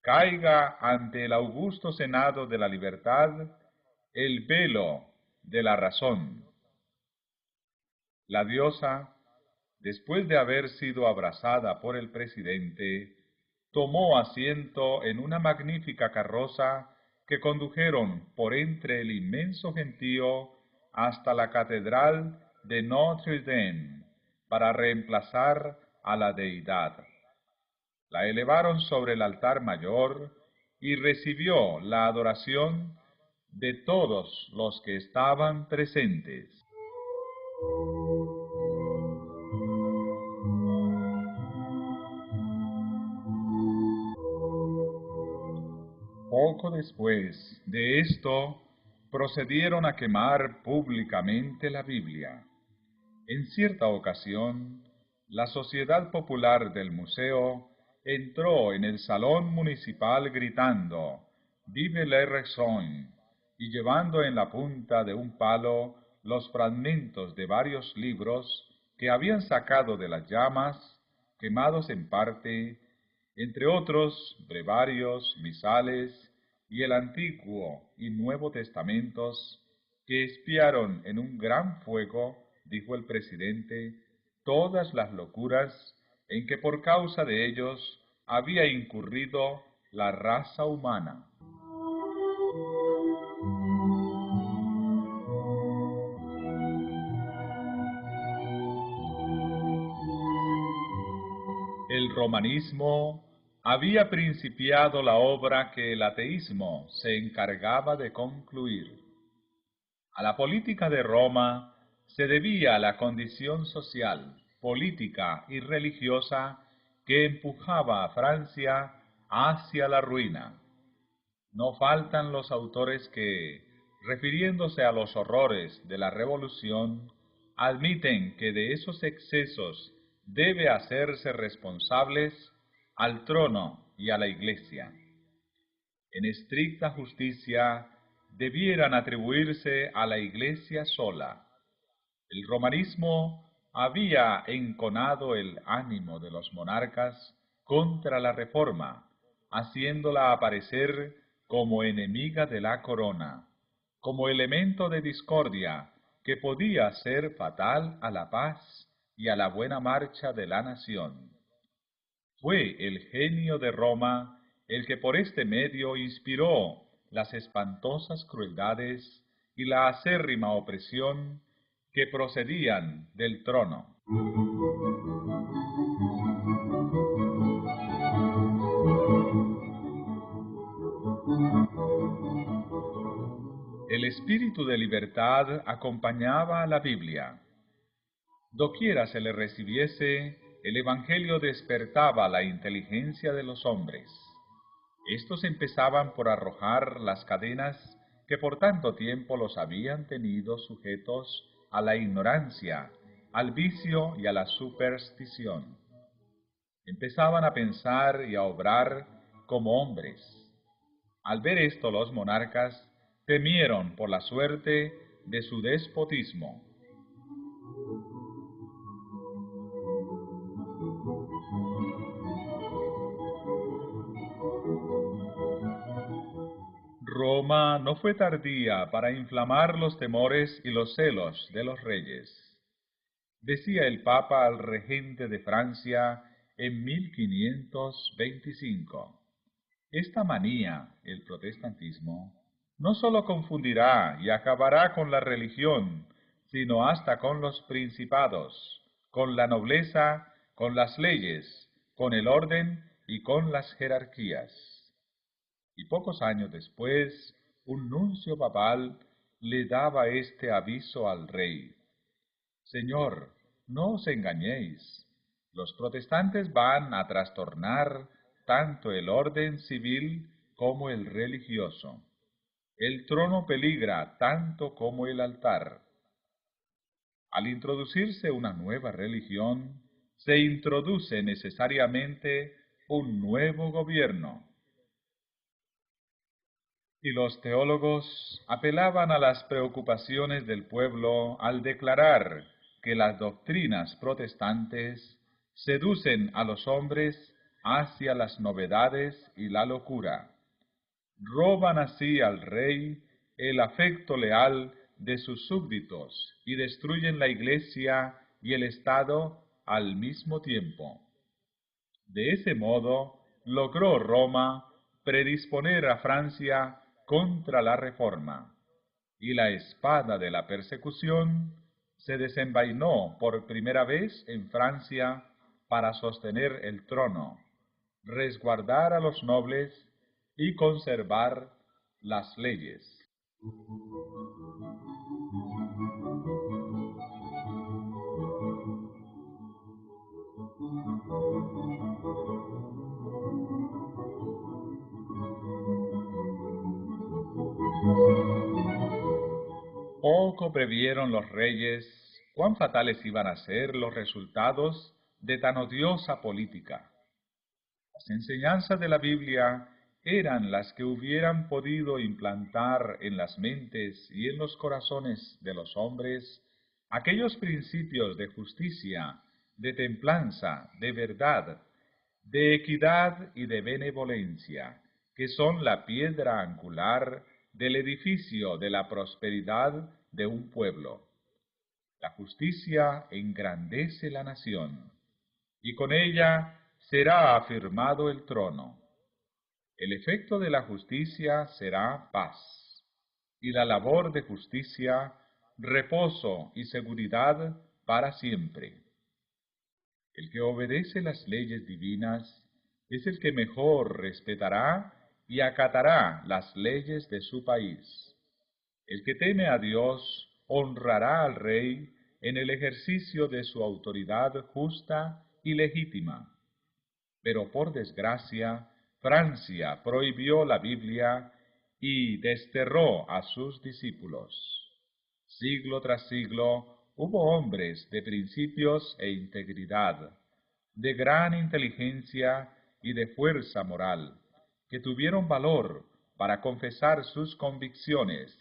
Caiga ante el augusto senado de la libertad el velo de la razón. La diosa, después de haber sido abrazada por el presidente, tomó asiento en una magnífica carroza que condujeron por entre el inmenso gentío hasta la catedral de Notre Dame para reemplazar a la deidad. La elevaron sobre el altar mayor y recibió la adoración de todos los que estaban presentes. Poco después de esto, procedieron a quemar públicamente la Biblia. En cierta ocasión, la Sociedad Popular del Museo entró en el salón municipal gritando «Vive la raison» y llevando en la punta de un palo los fragmentos de varios libros que habían sacado de las llamas, quemados en parte, entre otros brevarios, misales y el Antiguo y Nuevo Testamentos, que espiaron en un gran fuego, dijo el presidente, todas las locuras en que por causa de ellos había incurrido la raza humana. El romanismo había principiado la obra que el ateísmo se encargaba de concluir. A la política de Roma se debía la condición social, política y religiosa que empujaba a Francia hacia la ruina. No faltan los autores que, refiriéndose a los horrores de la Revolución, admiten que de esos excesos debe hacerse responsables al trono y a la Iglesia. En estricta justicia, debieran atribuirse a la Iglesia sola. El romanismo había enconado el ánimo de los monarcas contra la Reforma, haciéndola aparecer como enemiga de la corona, como elemento de discordia que podía ser fatal a la paz y a la buena marcha de la nación. Fue el genio de Roma el que por este medio inspiró las espantosas crueldades y la acérrima opresión que procedían del trono. El espíritu de libertad acompañaba a la Biblia. Doquiera se le recibiese, el Evangelio despertaba la inteligencia de los hombres. Estos empezaban por arrojar las cadenas que por tanto tiempo los habían tenido sujetos a la ignorancia, al vicio y a la superstición. Empezaban a pensar y a obrar como hombres. Al ver esto los monarcas temieron por la suerte de su despotismo. Roma no fue tardía para inflamar los temores y los celos de los reyes. Decía el Papa al regente de Francia en 1525, esta manía, el protestantismo, no sólo confundirá y acabará con la religión, sino hasta con los principados, con la nobleza, con las leyes, con el orden y con las jerarquías. Y pocos años después, un nuncio papal le daba este aviso al rey: Señor, no os engañéis, los protestantes van a trastornar tanto el orden civil como el religioso. El trono peligra tanto como el altar. Al introducirse una nueva religión, se introduce necesariamente un nuevo gobierno. Y los teólogos apelaban a las preocupaciones del pueblo al declarar que las doctrinas protestantes seducen a los hombres hacia las novedades y la locura. Roban así al rey el afecto leal de sus súbditos y destruyen la Iglesia y el Estado al mismo tiempo. De ese modo, logró Roma predisponer a Francia contra la Reforma, y la espada de la persecución se desenvainó por primera vez en Francia para sostener el trono, resguardar a los nobles y conservar las leyes. Poco previeron los reyes cuán fatales iban a ser los resultados de tan odiosa política. Las enseñanzas de la Biblia eran las que hubieran podido implantar en las mentes y en los corazones de los hombres aquellos principios de justicia, de templanza, de verdad, de equidad y de benevolencia, que son la piedra angular del edificio de la prosperidad de un pueblo. La justicia engrandece la nación, y con ella será afirmado el trono. El efecto de la justicia será paz, y la labor de justicia, reposo y seguridad para siempre. El que obedece las leyes divinas es el que mejor respetará y acatará las leyes de su país. El que teme a Dios honrará al rey en el ejercicio de su autoridad justa y legítima. Pero por desgracia, Francia prohibió la Biblia y desterró a sus discípulos. Siglo tras siglo hubo hombres de principios e integridad, de gran inteligencia y de fuerza moral, que tuvieron valor para confesar sus convicciones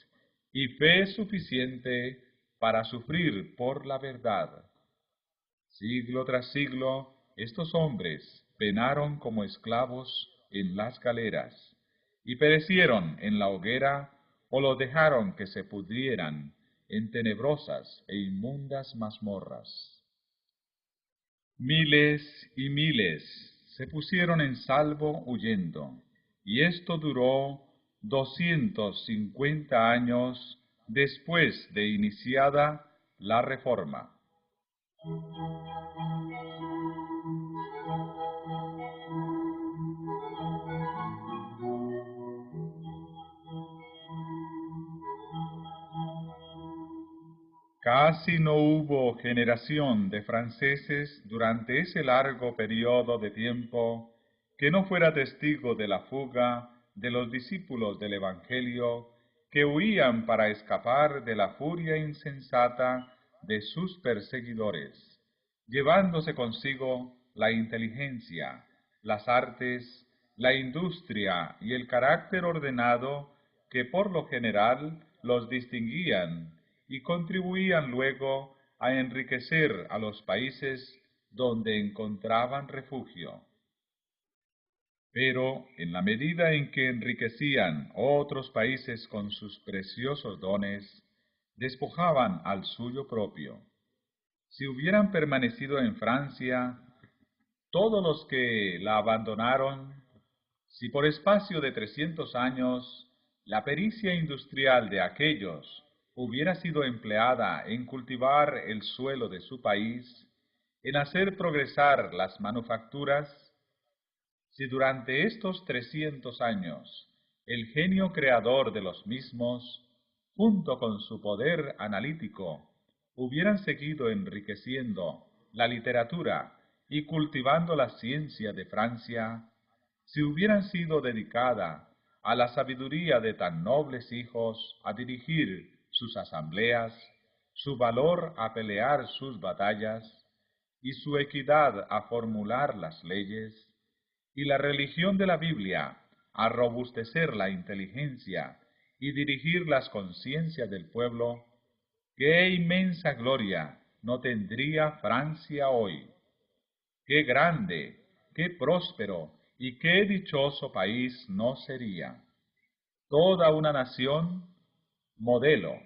y fe suficiente para sufrir por la verdad. Siglo tras siglo, estos hombres penaron como esclavos en las galeras, y perecieron en la hoguera, o lo dejaron que se pudrieran en tenebrosas e inmundas mazmorras. Miles y miles se pusieron en salvo huyendo, y esto duró 250 años después de iniciada la Reforma. Casi no hubo generación de franceses durante ese largo periodo de tiempo que no fuera testigo de la fuga de los discípulos del Evangelio que huían para escapar de la furia insensata de sus perseguidores, llevándose consigo la inteligencia, las artes, la industria y el carácter ordenado que por lo general los distinguían y contribuían luego a enriquecer a los países donde encontraban refugio. Pero en la medida en que enriquecían otros países con sus preciosos dones, despojaban al suyo propio. Si hubieran permanecido en Francia, todos los que la abandonaron, si por espacio de 300 años la pericia industrial de aquellos hubiera sido empleada en cultivar el suelo de su país, en hacer progresar las manufacturas, si durante estos 300 años el genio creador de los mismos, junto con su poder analítico, hubieran seguido enriqueciendo la literatura y cultivando la ciencia de Francia, si hubieran sido dedicada a la sabiduría de tan nobles hijos a dirigir sus asambleas, su valor a pelear sus batallas, y su equidad a formular las leyes, y la religión de la Biblia a robustecer la inteligencia y dirigir las conciencias del pueblo, qué inmensa gloria no tendría Francia hoy. Qué grande, qué próspero y qué dichoso país no sería. Toda una nación modelo.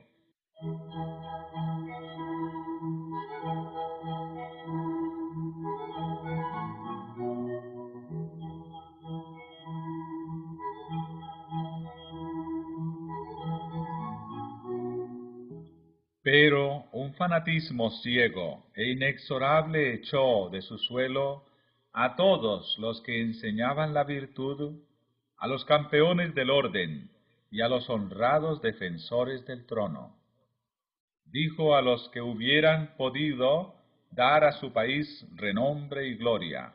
Pero un fanatismo ciego e inexorable echó de su suelo a todos los que enseñaban la virtud, a los campeones del orden y a los honrados defensores del trono. Dijo a los que hubieran podido dar a su país renombre y gloria: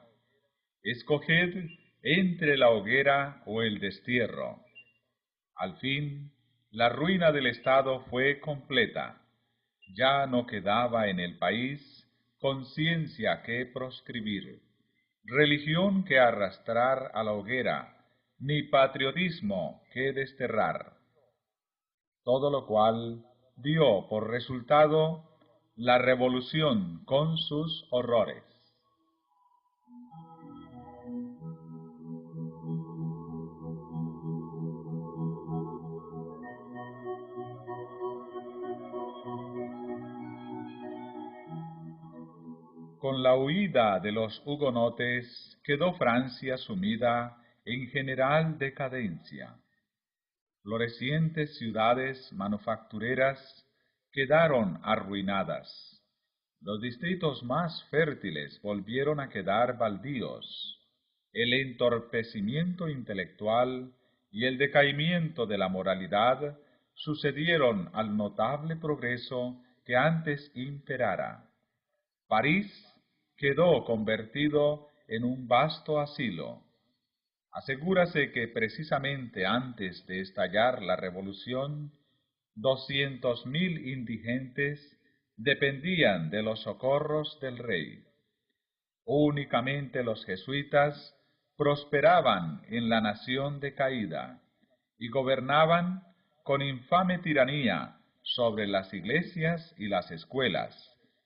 escoged entre la hoguera o el destierro. Al fin, la ruina del Estado fue completa. Ya no quedaba en el país conciencia que proscribir, religión que arrastrar a la hoguera, ni patriotismo que desterrar. Todo lo cual dio por resultado la revolución con sus horrores. Con la huida de los hugonotes quedó Francia sumida en general decadencia. Florecientes ciudades manufactureras quedaron arruinadas. Los distritos más fértiles volvieron a quedar baldíos. El entorpecimiento intelectual y el decaimiento de la moralidad sucedieron al notable progreso que antes imperara. París quedó convertido en un vasto asilo. Asegúrase que precisamente antes de estallar la revolución, 200.000 indigentes dependían de los socorros del rey. Únicamente los jesuitas prosperaban en la nación decaída y gobernaban con infame tiranía sobre las iglesias y las escuelas,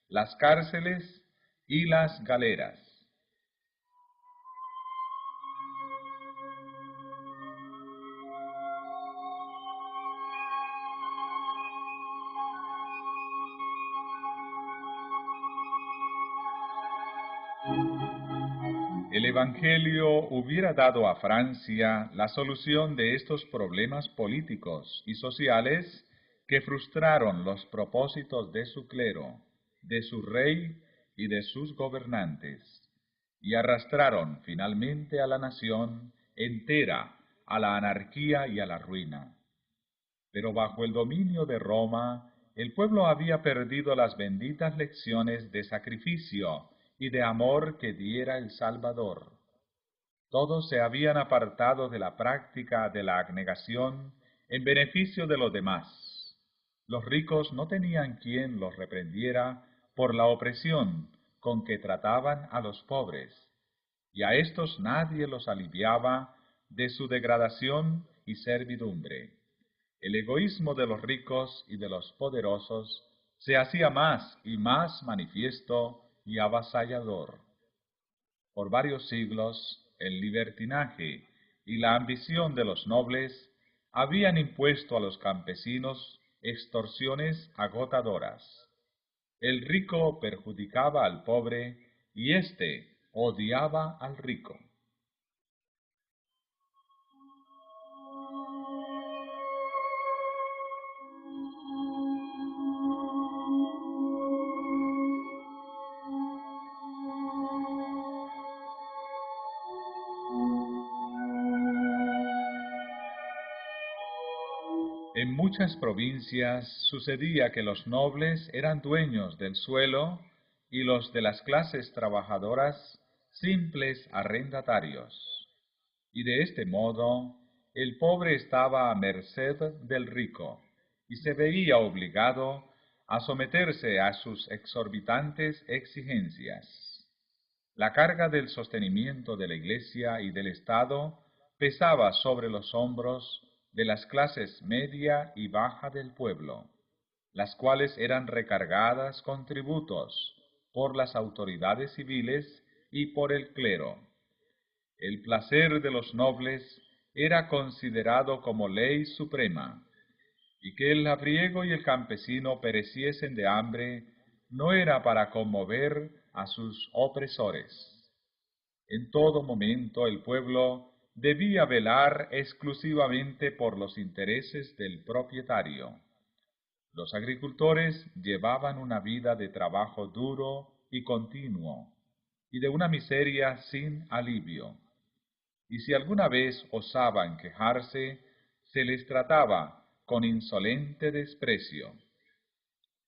las cárceles y las galeras. El Evangelio hubiera dado a Francia la solución de estos problemas políticos y sociales que frustraron los propósitos de su clero, de su rey y de sus gobernantes, y arrastraron finalmente a la nación entera a la anarquía y a la ruina. Pero bajo el dominio de Roma, el pueblo había perdido las benditas lecciones de sacrificio y de amor que diera el Salvador. Todos se habían apartado de la práctica de la abnegación en beneficio de los demás. Los ricos no tenían quien los reprendiera por la opresión con que trataban a los pobres, y a éstos nadie los aliviaba de su degradación y servidumbre. El egoísmo de los ricos y de los poderosos se hacía más y más manifiesto y avasallador. Por varios siglos, el libertinaje y la ambición de los nobles habían impuesto a los campesinos extorsiones agotadoras. El rico perjudicaba al pobre y éste odiaba al rico. En muchas provincias sucedía que los nobles eran dueños del suelo y los de las clases trabajadoras simples arrendatarios. Y de este modo el pobre estaba a merced del rico y se veía obligado a someterse a sus exorbitantes exigencias. La carga del sostenimiento de la Iglesia y del Estado pesaba sobre los hombros de las clases media y baja del pueblo, las cuales eran recargadas con tributos por las autoridades civiles y por el clero. El placer de los nobles era considerado como ley suprema, y que el labriego y el campesino pereciesen de hambre no era para conmover a sus opresores. En todo momento el pueblo debía velar exclusivamente por los intereses del propietario. Los agricultores llevaban una vida de trabajo duro y continuo, y de una miseria sin alivio. Y si alguna vez osaban quejarse, se les trataba con insolente desprecio.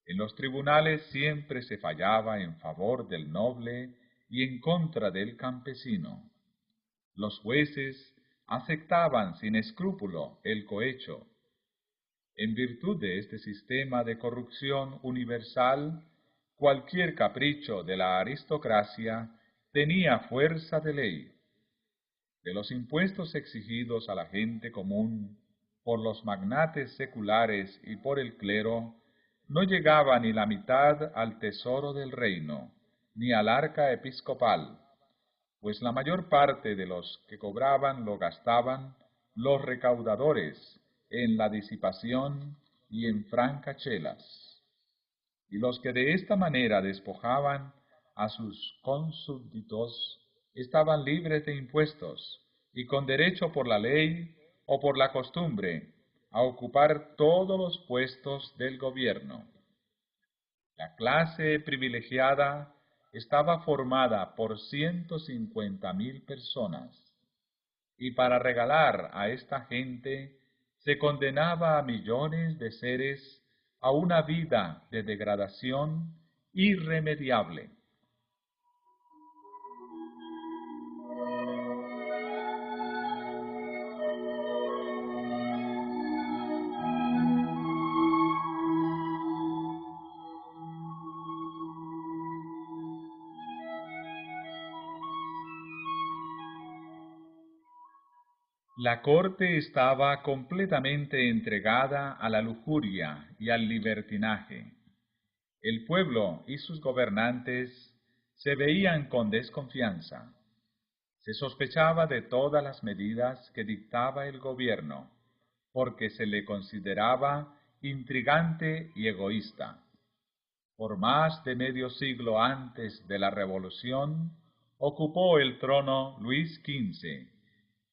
En los tribunales siempre se fallaba en favor del noble y en contra del campesino. Los jueces aceptaban sin escrúpulo el cohecho. En virtud de este sistema de corrupción universal, cualquier capricho de la aristocracia tenía fuerza de ley. De los impuestos exigidos a la gente común por los magnates seculares y por el clero, no llegaba ni la mitad al tesoro del reino, ni al arca episcopal, pues la mayor parte de los que cobraban lo gastaban los recaudadores en la disipación y en francachelas. Y los que de esta manera despojaban a sus consúbditos estaban libres de impuestos y con derecho por la ley o por la costumbre a ocupar todos los puestos del gobierno. La clase privilegiada estaba formada por 150.000 personas, y para regalar a esta gente se condenaba a millones de seres a una vida de degradación irremediable. La corte estaba completamente entregada a la lujuria y al libertinaje. El pueblo y sus gobernantes se veían con desconfianza. Se sospechaba de todas las medidas que dictaba el gobierno, porque se le consideraba intrigante y egoísta. Por más de medio siglo antes de la Revolución, ocupó el trono Luis XV,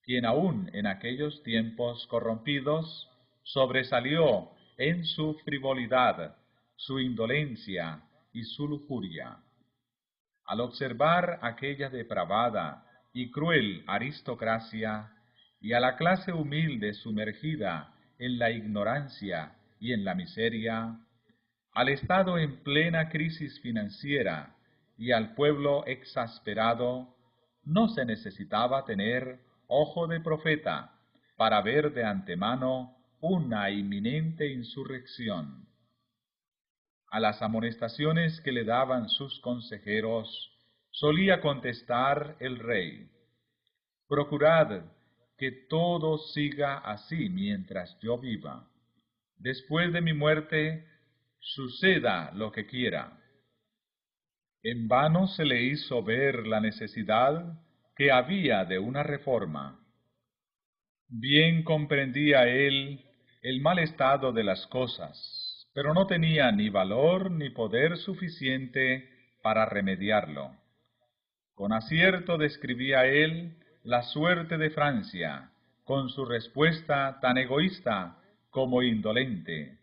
quien aún en aquellos tiempos corrompidos sobresalió en su frivolidad, su indolencia y su lujuria. Al observar aquella depravada y cruel aristocracia y a la clase humilde sumergida en la ignorancia y en la miseria, al Estado en plena crisis financiera y al pueblo exasperado, no se necesitaba tener ojo de profeta para ver de antemano una inminente insurrección. A las amonestaciones que le daban sus consejeros, solía contestar el rey: procurad que todo siga así mientras yo viva. Después de mi muerte, suceda lo que quiera. En vano se le hizo ver la necesidad que había de una reforma. Bien comprendía él el mal estado de las cosas, pero no tenía ni valor ni poder suficiente para remediarlo. Con acierto describía él la suerte de Francia, con su respuesta tan egoísta como indolente: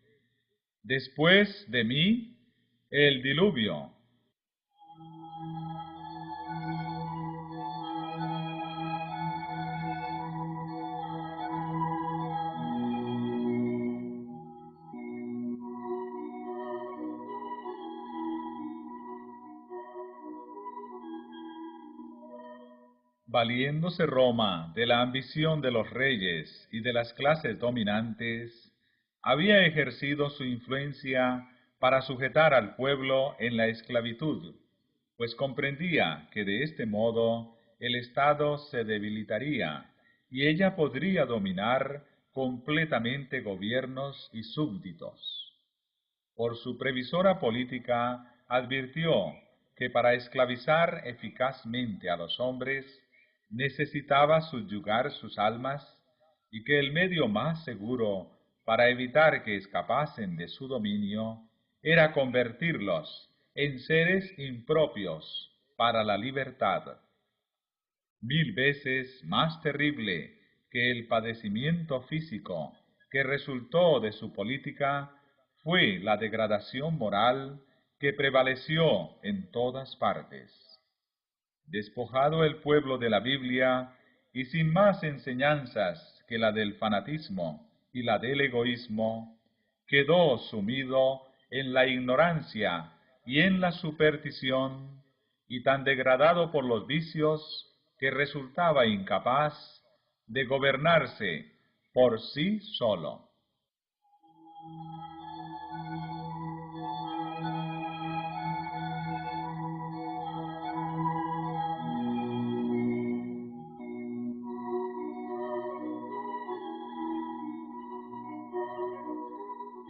después de mí, el diluvio. Valiéndose Roma de la ambición de los reyes y de las clases dominantes, había ejercido su influencia para sujetar al pueblo en la esclavitud, pues comprendía que de este modo el Estado se debilitaría y ella podría dominar completamente gobiernos y súbditos. Por su previsora política advirtió que para esclavizar eficazmente a los hombres necesitaba subyugar sus almas y que el medio más seguro para evitar que escapasen de su dominio era convertirlos en seres impropios para la libertad. 1000 veces más terrible que el padecimiento físico que resultó de su política fue la degradación moral que prevaleció en todas partes. Despojado el pueblo de la Biblia y sin más enseñanzas que la del fanatismo y la del egoísmo, quedó sumido en la ignorancia y en la superstición, y tan degradado por los vicios que resultaba incapaz de gobernarse por sí solo.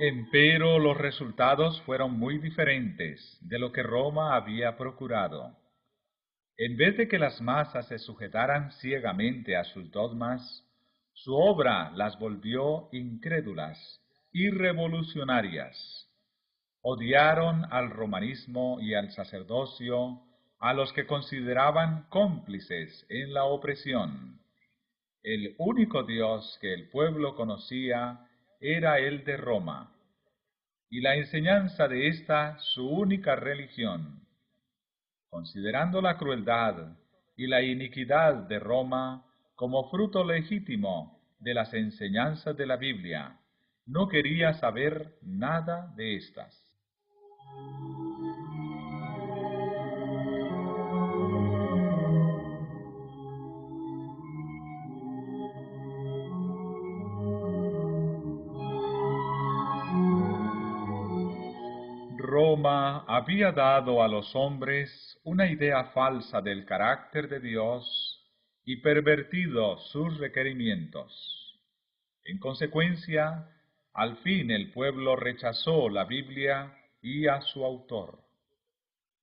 Empero los resultados fueron muy diferentes de lo que Roma había procurado. En vez de que las masas se sujetaran ciegamente a sus dogmas, su obra las volvió incrédulas y revolucionarias. Odiaron al romanismo y al sacerdocio, a los que consideraban cómplices en la opresión. El único Dios que el pueblo conocía era el de Roma, y la enseñanza de ésta su única religión. Considerando la crueldad y la iniquidad de Roma como fruto legítimo de las enseñanzas de la Biblia, no quería saber nada de éstas. Roma había dado a los hombres una idea falsa del carácter de Dios y pervertido sus requerimientos. En consecuencia, al fin el pueblo rechazó la Biblia y a su autor.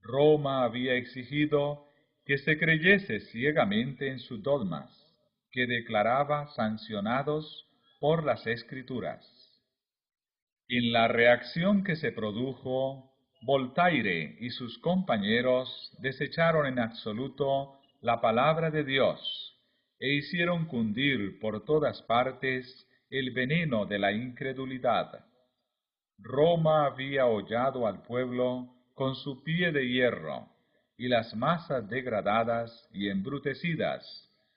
Roma había exigido que se creyese ciegamente en sus dogmas, que declaraba sancionados por las Escrituras. En la reacción que se produjo, Voltaire y sus compañeros desecharon en absoluto la palabra de Dios e hicieron cundir por todas partes el veneno de la incredulidad. Roma había hollado al pueblo con su pie de hierro, y las masas degradadas y embrutecidas,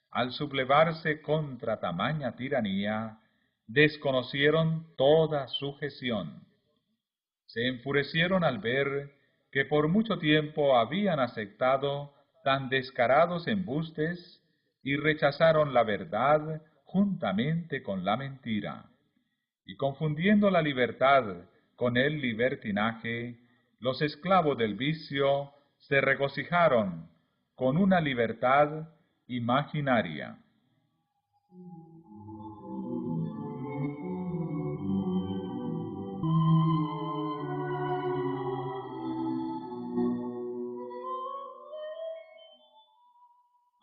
al sublevarse contra tamaña tiranía, desconocieron toda sujeción. Se enfurecieron al ver que por mucho tiempo habían aceptado tan descarados embustes y rechazaron la verdad juntamente con la mentira. Y confundiendo la libertad con el libertinaje, los esclavos del vicio se regocijaron con una libertad imaginaria.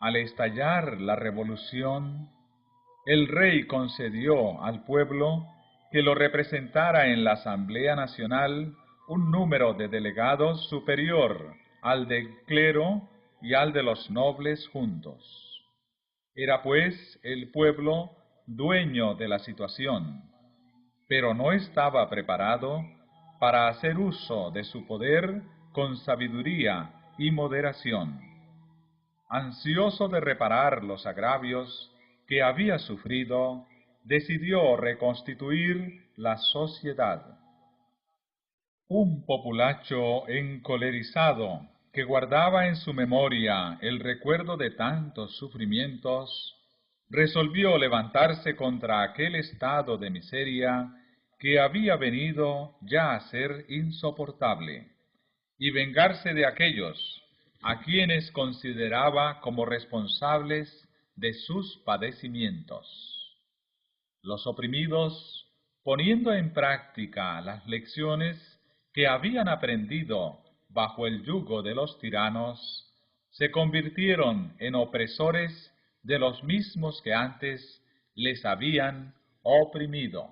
Al estallar la revolución, el rey concedió al pueblo que lo representara en la Asamblea Nacional un número de delegados superior al del clero y al de los nobles juntos. Era pues el pueblo dueño de la situación, pero no estaba preparado para hacer uso de su poder con sabiduría y moderación. Ansioso de reparar los agravios que había sufrido, decidió reconstituir la sociedad. Un populacho encolerizado que guardaba en su memoria el recuerdo de tantos sufrimientos, resolvió levantarse contra aquel estado de miseria que había venido ya a ser insoportable, y vengarse de aquellos a quienes consideraba como responsables de sus padecimientos. Los oprimidos, poniendo en práctica las lecciones que habían aprendido bajo el yugo de los tiranos, se convirtieron en opresores de los mismos que antes les habían oprimido.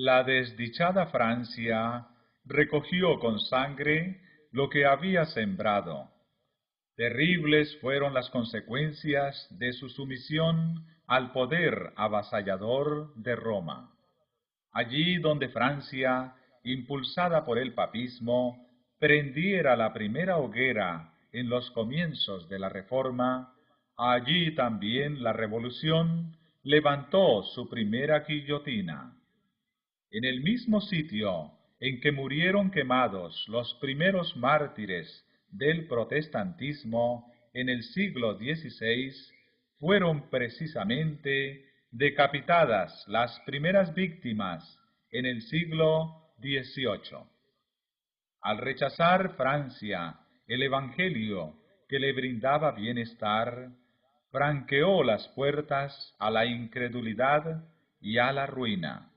La desdichada Francia recogió con sangre lo que había sembrado. Terribles fueron las consecuencias de su sumisión al poder avasallador de Roma. Allí donde Francia, impulsada por el papismo, prendiera la primera hoguera en los comienzos de la Reforma, allí también la Revolución levantó su primera guillotina. En el mismo sitio en que murieron quemados los primeros mártires del protestantismo en el siglo XVI, fueron precisamente decapitadas las primeras víctimas en el siglo XVIII. Al rechazar Francia el Evangelio que le brindaba bienestar, franqueó las puertas a la incredulidad y a la ruina.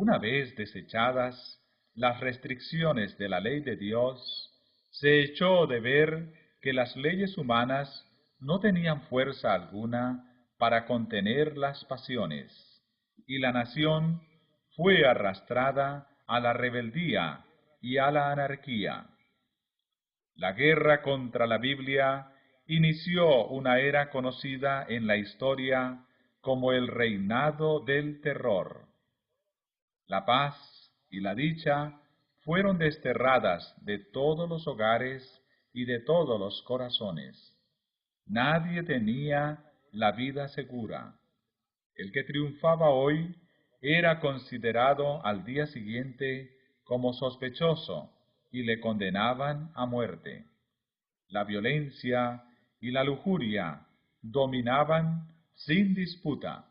Una vez desechadas las restricciones de la ley de Dios, se echó de ver que las leyes humanas no tenían fuerza alguna para contener las pasiones, y la nación fue arrastrada a la rebeldía y a la anarquía. La guerra contra la Biblia inició una era conocida en la historia como el reinado del terror. La paz y la dicha fueron desterradas de todos los hogares y de todos los corazones. Nadie tenía la vida segura. El que triunfaba hoy era considerado al día siguiente como sospechoso y le condenaban a muerte. La violencia y la lujuria dominaban sin disputa.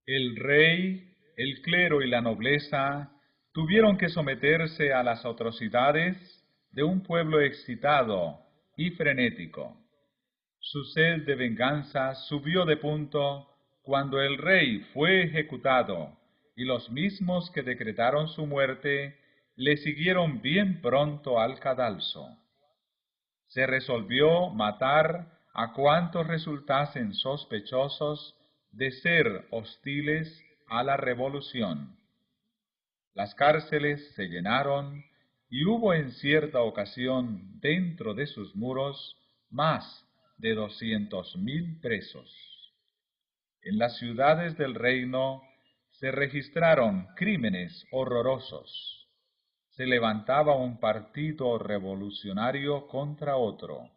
El rey, el clero y la nobleza tuvieron que someterse a las atrocidades de un pueblo excitado y frenético. Su sed de venganza subió de punto cuando el rey fue ejecutado, y los mismos que decretaron su muerte le siguieron bien pronto al cadalso. Se resolvió matar a cuantos resultasen sospechosos de ser hostiles a la revolución. Las cárceles se llenaron y hubo en cierta ocasión dentro de sus muros más de 200.000 presos. En las ciudades del reino se registraron crímenes horrorosos. Se levantaba un partido revolucionario contra otro,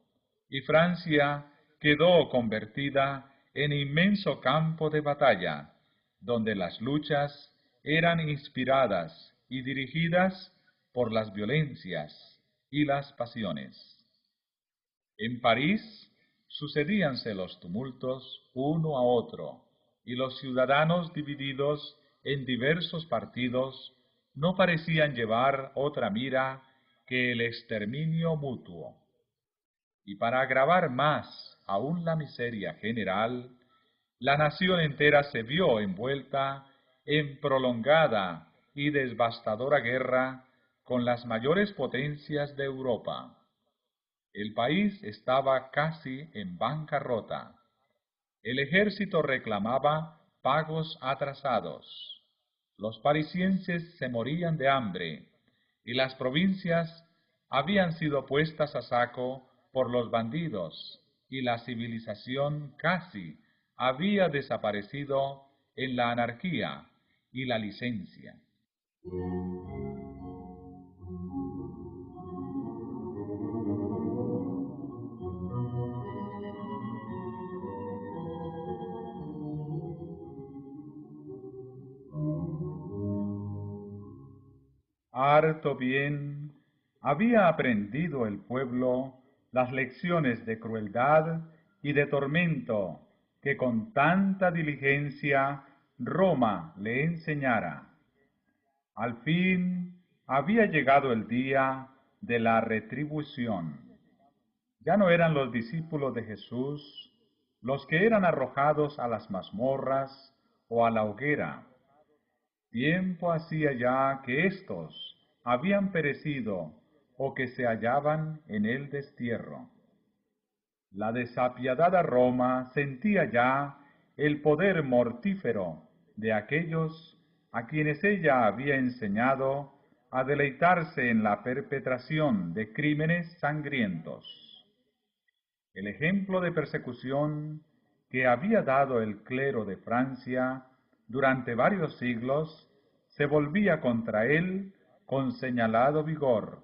y Francia quedó convertida en inmenso campo de batalla, donde las luchas eran inspiradas y dirigidas por las violencias y las pasiones. En París sucedíanse los tumultos uno a otro, y los ciudadanos divididos en diversos partidos no parecían llevar otra mira que el exterminio mutuo. Y para agravar más aún la miseria general, la nación entera se vio envuelta en prolongada y devastadora guerra con las mayores potencias de Europa. El país estaba casi en bancarrota. El ejército reclamaba pagos atrasados. Los parisienses se morían de hambre y las provincias habían sido puestas a saco por los bandidos y la civilización casi había desaparecido en la anarquía y la licencia. Harto bien había aprendido el pueblo las lecciones de crueldad y de tormento que con tanta diligencia Roma le enseñara. Al fin había llegado el día de la retribución. Ya no eran los discípulos de Jesús los que eran arrojados a las mazmorras o a la hoguera. Tiempo hacía ya que éstos habían perecido o que se hallaban en el destierro. La desapiadada Roma sentía ya el poder mortífero de aquellos a quienes ella había enseñado a deleitarse en la perpetración de crímenes sangrientos. El ejemplo de persecución que había dado el clero de Francia durante varios siglos se volvía contra él con señalado vigor.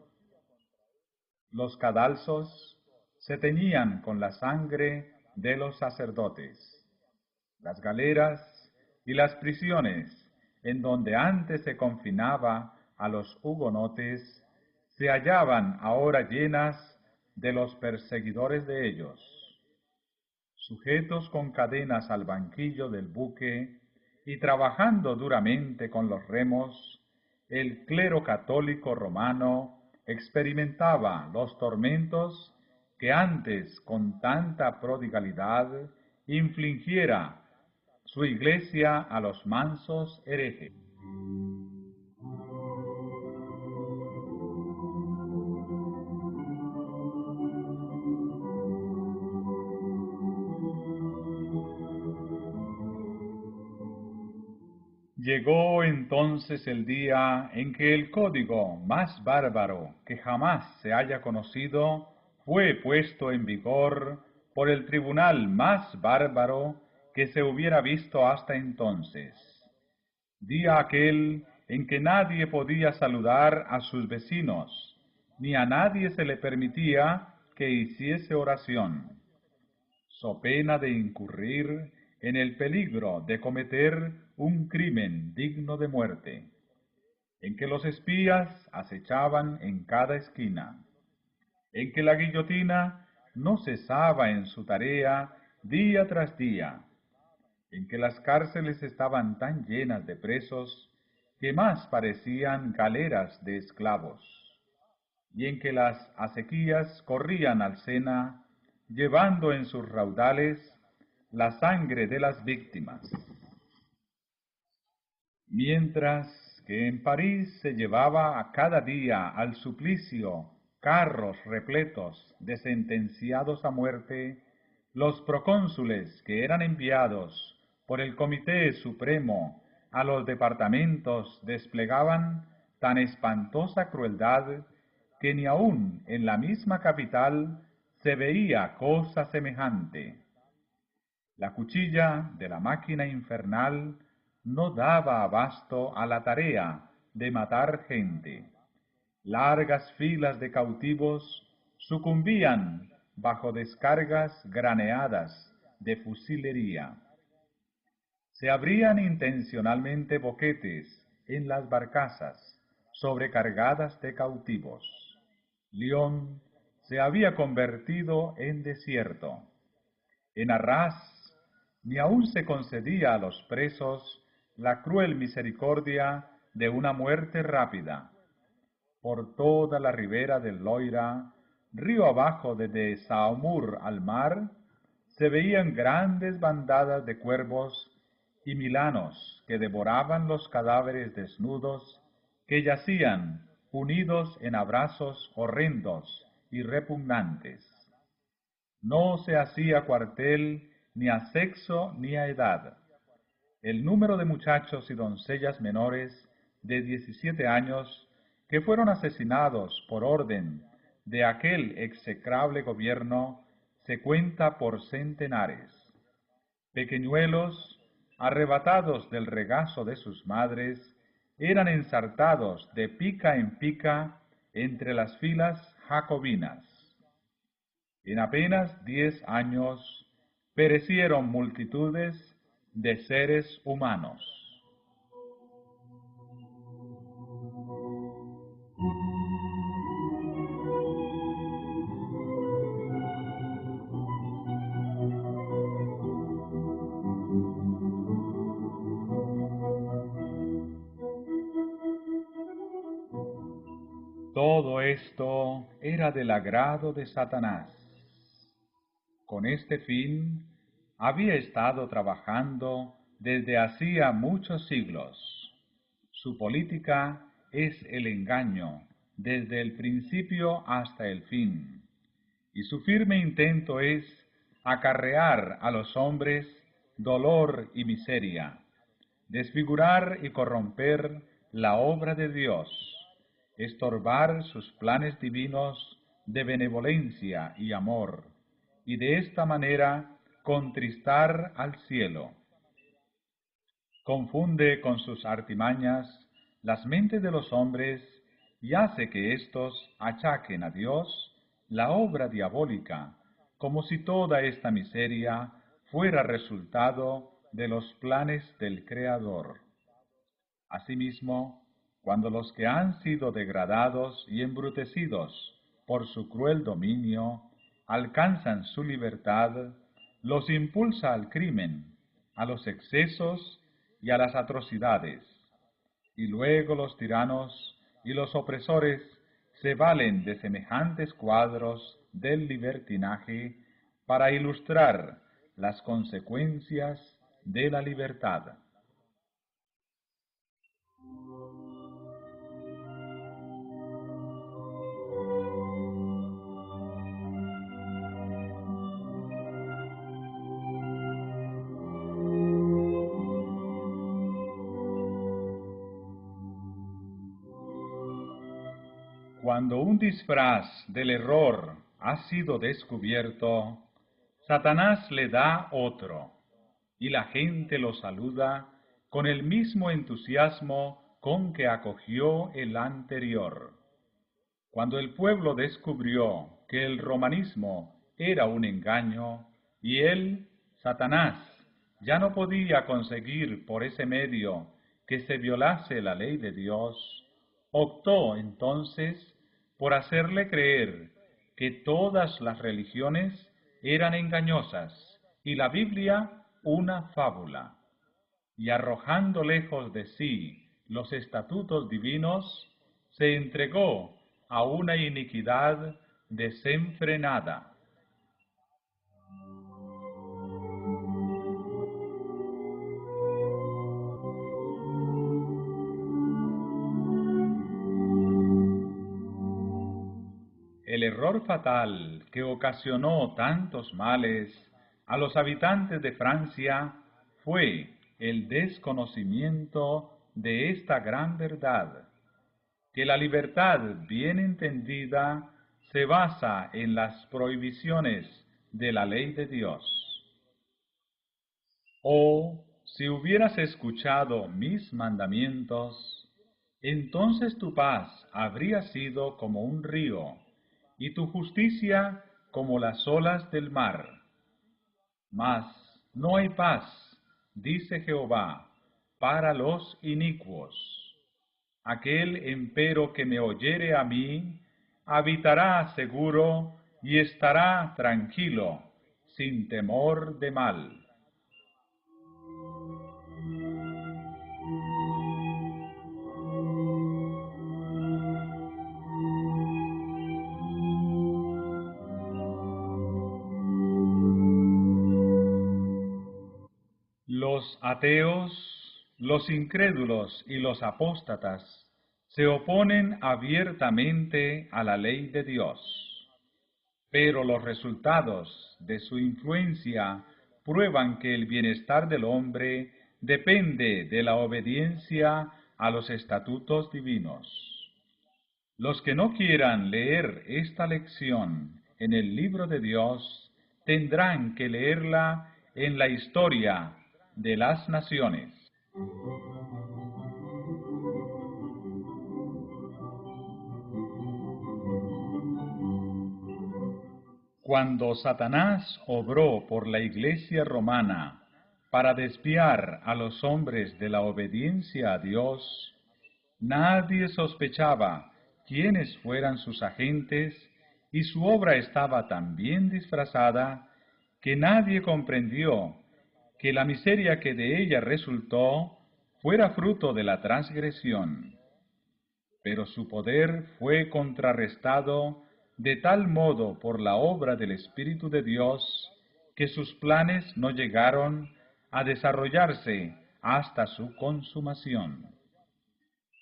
Los cadalsos se teñían con la sangre de los sacerdotes. Las galeras y las prisiones, en donde antes se confinaba a los hugonotes, se hallaban ahora llenas de los perseguidores de ellos. Sujetos con cadenas al banquillo del buque y trabajando duramente con los remos, el clero católico romano experimentaba los tormentos que antes con tanta prodigalidad infligiera su iglesia a los mansos herejes. Llegó entonces el día en que el código más bárbaro que jamás se haya conocido fue puesto en vigor por el tribunal más bárbaro que se hubiera visto hasta entonces. Día aquel en que nadie podía saludar a sus vecinos, ni a nadie se le permitía que hiciese oración, so pena de incurrir en el peligro de cometer un crimen digno de muerte, en que los espías acechaban en cada esquina, en que la guillotina no cesaba en su tarea día tras día, en que las cárceles estaban tan llenas de presos que más parecían galeras de esclavos, y en que las acequias corrían al Sena, llevando en sus raudales la sangre de las víctimas. Mientras que en París se llevaba a cada día al suplicio carros repletos de sentenciados a muerte, los procónsules que eran enviados por el Comité Supremo a los departamentos desplegaban tan espantosa crueldad que ni aun en la misma capital se veía cosa semejante. La cuchilla de la máquina infernal no daba abasto a la tarea de matar gente. Largas filas de cautivos sucumbían bajo descargas graneadas de fusilería. Se abrían intencionalmente boquetes en las barcazas sobrecargadas de cautivos. Lyon se había convertido en desierto. En Arras ni aun se concedía a los presos la cruel misericordia de una muerte rápida. Por toda la ribera del Loira, río abajo desde Saumur al mar, se veían grandes bandadas de cuervos y milanos que devoraban los cadáveres desnudos que yacían unidos en abrazos horrendos y repugnantes. No se hacía cuartel ni a sexo ni a edad. El número de muchachos y doncellas menores de 17 años que fueron asesinados por orden de aquel execrable gobierno se cuenta por centenares. Pequeñuelos, arrebatados del regazo de sus madres, eran ensartados de pica en pica entre las filas jacobinas. En apenas 10 años perecieron multitudes de seres humanos. Todo esto era del agrado de Satanás. Con este fin había estado trabajando desde hacía muchos siglos. Su política es el engaño desde el principio hasta el fin, y su firme intento es acarrear a los hombres dolor y miseria, desfigurar y corromper la obra de Dios, estorbar sus planes divinos de benevolencia y amor, y de esta manera contristar al cielo. Confunde con sus artimañas las mentes de los hombres y hace que éstos achaquen a Dios la obra diabólica, como si toda esta miseria fuera resultado de los planes del Creador. Asimismo, cuando los que han sido degradados y embrutecidos por su cruel dominio alcanzan su libertad, los impulsa al crimen, a los excesos y a las atrocidades. Y luego los tiranos y los opresores se valen de semejantes cuadros del libertinaje para ilustrar las consecuencias de la libertad. Cuando un disfraz del error ha sido descubierto, Satanás le da otro, y la gente lo saluda con el mismo entusiasmo con que acogió el anterior. Cuando el pueblo descubrió que el romanismo era un engaño, y él, Satanás, ya no podía conseguir por ese medio que se violase la ley de Dios, optó entonces por hacerle creer que todas las religiones eran engañosas y la Biblia una fábula, y arrojando lejos de sí los estatutos divinos, se entregó a una iniquidad desenfrenada. El error fatal que ocasionó tantos males a los habitantes de Francia fue el desconocimiento de esta gran verdad, que la libertad bien entendida se basa en las prohibiciones de la ley de Dios. Oh, si hubieras escuchado mis mandamientos, entonces tu paz habría sido como un río, y tu justicia como las olas del mar. Mas no hay paz, dice Jehová, para los inicuos. Aquel empero que me oyere a mí, habitará seguro y estará tranquilo, sin temor de mal. Los ateos, los incrédulos y los apóstatas se oponen abiertamente a la ley de Dios, pero los resultados de su influencia prueban que el bienestar del hombre depende de la obediencia a los estatutos divinos. Los que no quieran leer esta lección en el libro de Dios tendrán que leerla en la historia de las naciones. Cuando Satanás obró por la Iglesia romana para desviar a los hombres de la obediencia a Dios, nadie sospechaba quiénes fueran sus agentes, y su obra estaba tan bien disfrazada que nadie comprendió que la miseria que de ella resultó fuera fruto de la transgresión. Pero su poder fue contrarrestado de tal modo por la obra del Espíritu de Dios que sus planes no llegaron a desarrollarse hasta su consumación.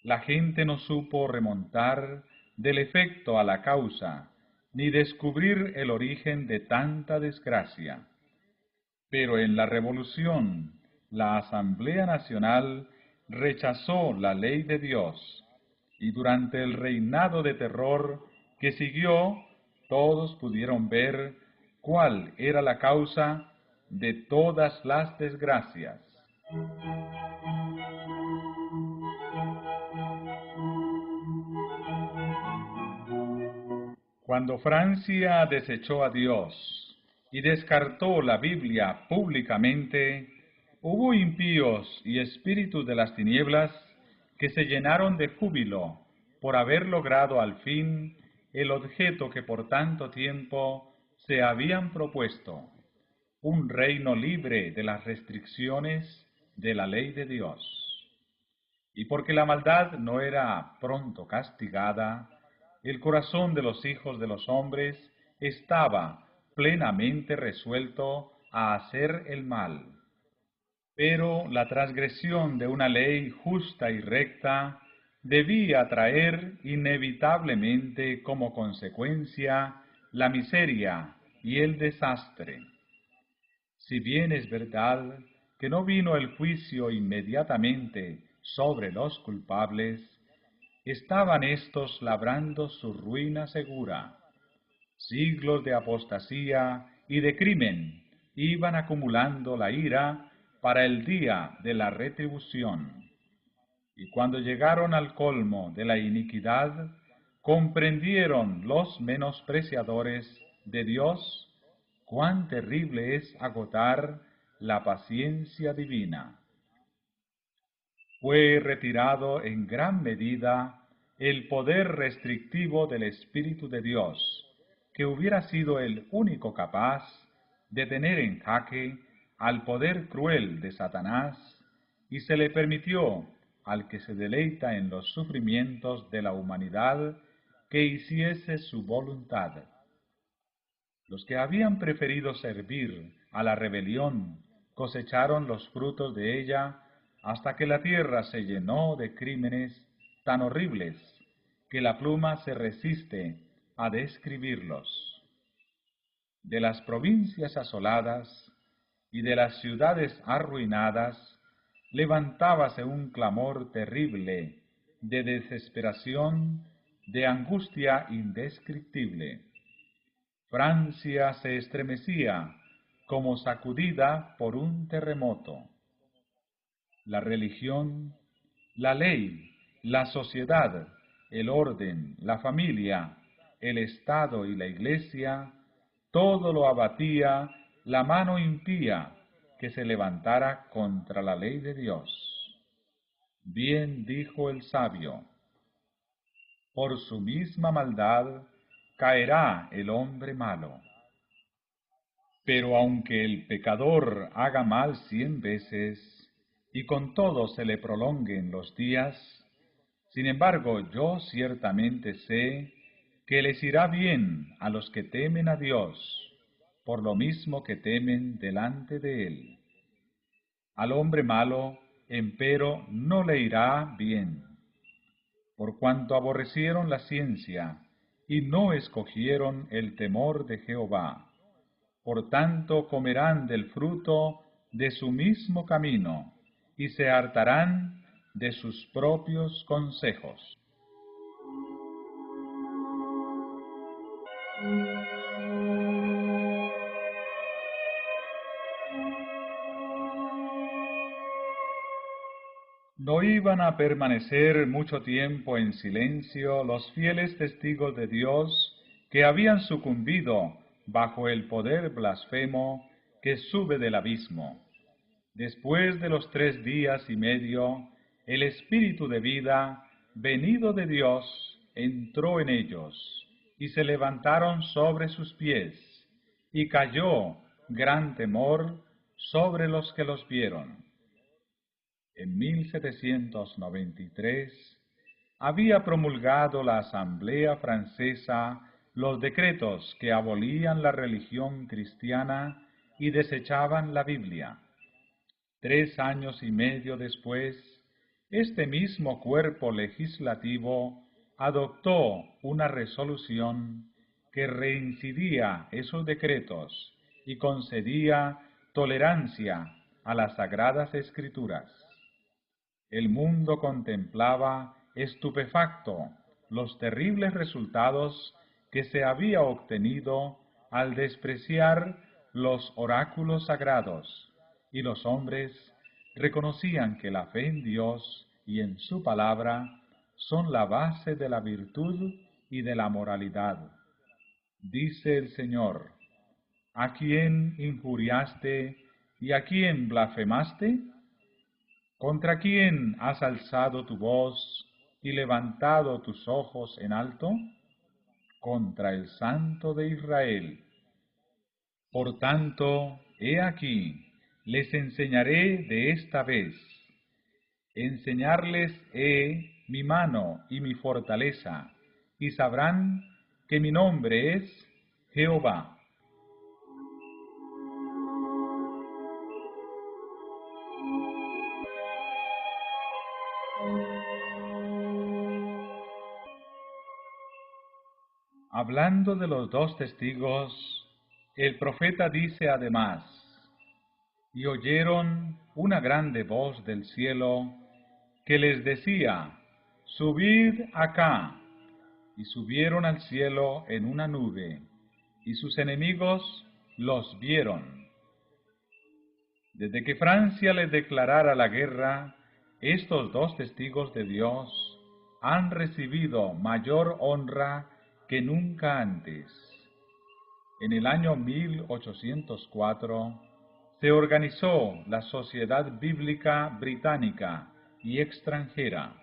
La gente no supo remontar del efecto a la causa, ni descubrir el origen de tanta desgracia. Pero en la Revolución, la Asamblea Nacional rechazó la ley de Dios, y durante el reinado de terror que siguió, todos pudieron ver cuál era la causa de todas las desgracias. Cuando Francia desechó a Dios y descartó la Biblia públicamente, hubo impíos y espíritus de las tinieblas que se llenaron de júbilo por haber logrado al fin el objeto que por tanto tiempo se habían propuesto, un reino libre de las restricciones de la ley de Dios. Y porque la maldad no era pronto castigada, el corazón de los hijos de los hombres estaba plenamente resuelto a hacer el mal. Pero la transgresión de una ley justa y recta debía traer inevitablemente como consecuencia la miseria y el desastre. Si bien es verdad que no vino el juicio inmediatamente sobre los culpables, estaban éstos labrando su ruina segura. Siglos de apostasía y de crimen iban acumulando la ira para el día de la retribución. Y cuando llegaron al colmo de la iniquidad, comprendieron los menospreciadores de Dios cuán terrible es agotar la paciencia divina. Fue retirado en gran medida el poder restrictivo del Espíritu de Dios, que hubiera sido el único capaz de tener en jaque al poder cruel de Satanás, y se le permitió al que se deleita en los sufrimientos de la humanidad que hiciese su voluntad. Los que habían preferido servir a la rebelión cosecharon los frutos de ella hasta que la tierra se llenó de crímenes tan horribles que la pluma se resiste a describirlos. De las provincias asoladas y de las ciudades arruinadas levantábase un clamor terrible de desesperación, de angustia indescriptible. Francia se estremecía como sacudida por un terremoto. La religión, la ley, la sociedad, el orden, la familia, el Estado y la Iglesia, todo lo abatía la mano impía que se levantara contra la ley de Dios. Bien dijo el sabio: por su misma maldad caerá el hombre malo. Pero aunque el pecador haga mal 100 veces, y con todo se le prolonguen los días, sin embargo yo ciertamente sé que les irá bien a los que temen a Dios, por lo mismo que temen delante de Él. Al hombre malo, empero, no le irá bien, por cuanto aborrecieron la ciencia, y no escogieron el temor de Jehová. Por tanto comerán del fruto de su mismo camino, y se hartarán de sus propios consejos. No iban a permanecer mucho tiempo en silencio los fieles testigos de Dios que habían sucumbido bajo el poder blasfemo que sube del abismo. Después de los 3 días y medio, el Espíritu de vida, venido de Dios, entró en ellos, y se levantaron sobre sus pies, y cayó gran temor sobre los que los vieron. En 1793 había promulgado la Asamblea Francesa los decretos que abolían la religión cristiana y desechaban la Biblia. 3 años y medio después, este mismo cuerpo legislativo adoptó una resolución que reincidía esos decretos y concedía tolerancia a las Sagradas Escrituras. El mundo contemplaba estupefacto los terribles resultados que se había obtenido al despreciar los oráculos sagrados, y los hombres reconocían que la fe en Dios y en su palabra son la base de la virtud y de la moralidad. Dice el Señor: ¿a quién injuriaste y a quién blasfemaste? ¿Contra quién has alzado tu voz y levantado tus ojos en alto? Contra el Santo de Israel. Por tanto, he aquí, les enseñaré de esta vez. Enseñarles he mi mano y mi fortaleza, y sabrán que mi nombre es Jehová. Hablando de los dos testigos, el profeta dice además: y oyeron una grande voz del cielo que les decía: subid acá. Y subieron al cielo en una nube, y sus enemigos los vieron. Desde que Francia les declarara la guerra, estos dos testigos de Dios han recibido mayor honra que nunca antes. En el año 1804 se organizó la Sociedad Bíblica Británica y Extranjera.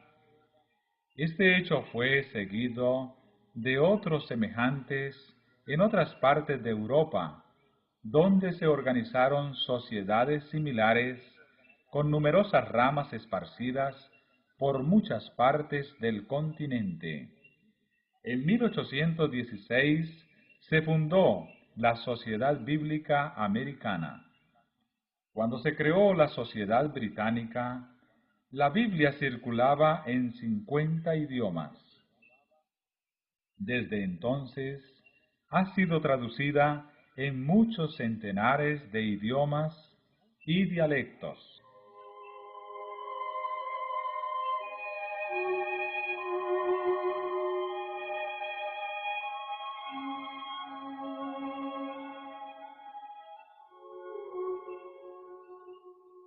Este hecho fue seguido de otros semejantes en otras partes de Europa, donde se organizaron sociedades similares con numerosas ramas esparcidas por muchas partes del continente. En 1816 se fundó la Sociedad Bíblica Americana. Cuando se creó la Sociedad Británica, la Biblia circulaba en 50 idiomas. Desde entonces ha sido traducida en muchos centenares de idiomas y dialectos.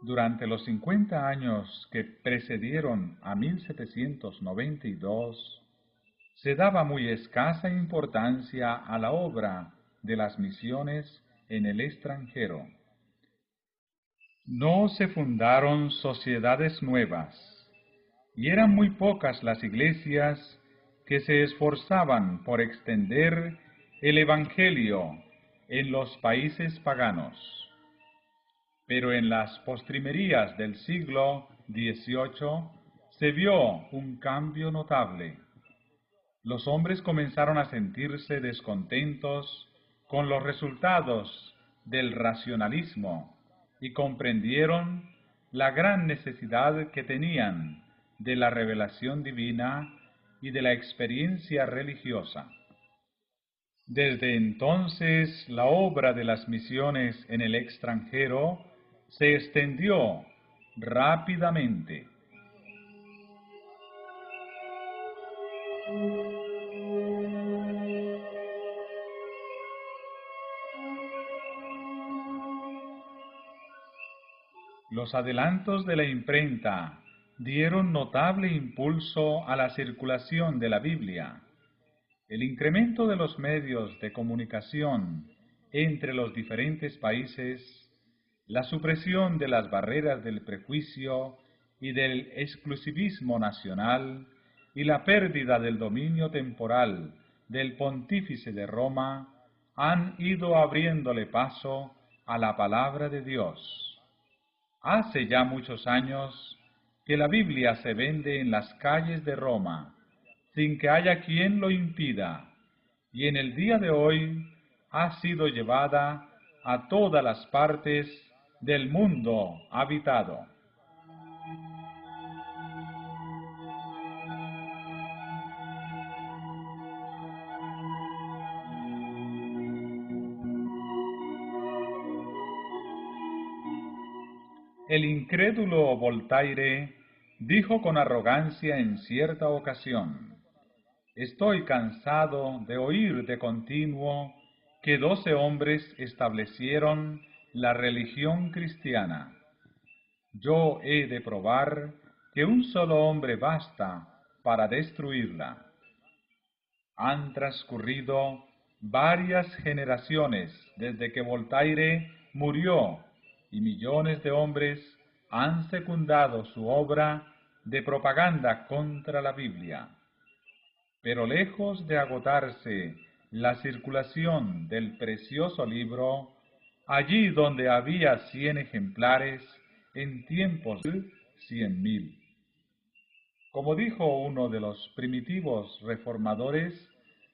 Durante los 50 años que precedieron a 1792, se daba muy escasa importancia a la obra de las misiones en el extranjero. No se fundaron sociedades nuevas, y eran muy pocas las iglesias que se esforzaban por extender el Evangelio en los países paganos. Pero en las postrimerías del siglo XVIII se vio un cambio notable. Los hombres comenzaron a sentirse descontentos con los resultados del racionalismo y comprendieron la gran necesidad que tenían de la revelación divina y de la experiencia religiosa. Desde entonces, la obra de las misiones en el extranjero se extendió rápidamente. Los adelantos de la imprenta dieron notable impulso a la circulación de la Biblia. El incremento de los medios de comunicación entre los diferentes países, la supresión de las barreras del prejuicio y del exclusivismo nacional y la pérdida del dominio temporal del pontífice de Roma han ido abriéndole paso a la palabra de Dios. Hace ya muchos años que la Biblia se vende en las calles de Roma, sin que haya quien lo impida, y en el día de hoy ha sido llevada a todas las partes del mundo habitado. El incrédulo Voltaire dijo con arrogancia en cierta ocasión: «Estoy cansado de oír de continuo que 12 hombres establecieron la religión cristiana. Yo he de probar que un solo hombre basta para destruirla». Han transcurrido varias generaciones desde que Voltaire murió y millones de hombres han secundado su obra de propaganda contra la Biblia. Pero lejos de agotarse la circulación del precioso libro, allí donde había 100 ejemplares, en tiempos de 100.000. Como dijo uno de los primitivos reformadores,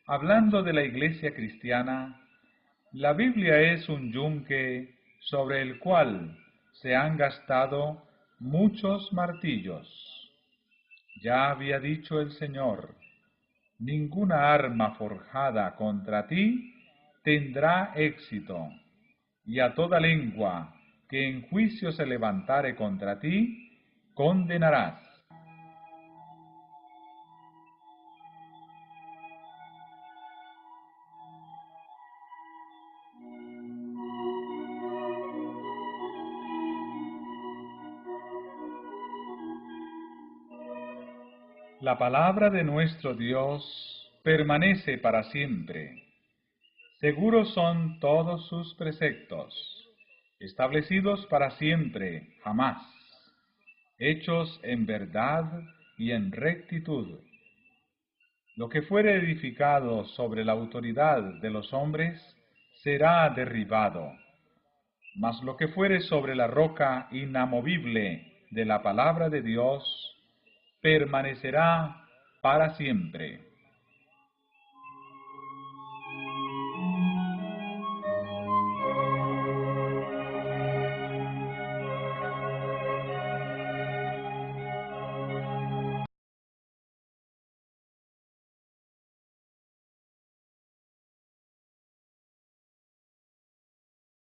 hablando de la Iglesia cristiana, la Biblia es un yunque sobre el cual se han gastado muchos martillos. Ya había dicho el Señor: ninguna arma forjada contra ti tendrá éxito, y a toda lengua que en juicio se levantare contra ti, condenarás. La palabra de nuestro Dios permanece para siempre. Seguros son todos sus preceptos, establecidos para siempre, jamás, hechos en verdad y en rectitud. Lo que fuere edificado sobre la autoridad de los hombres será derribado, mas lo que fuere sobre la roca inamovible de la palabra de Dios permanecerá para siempre.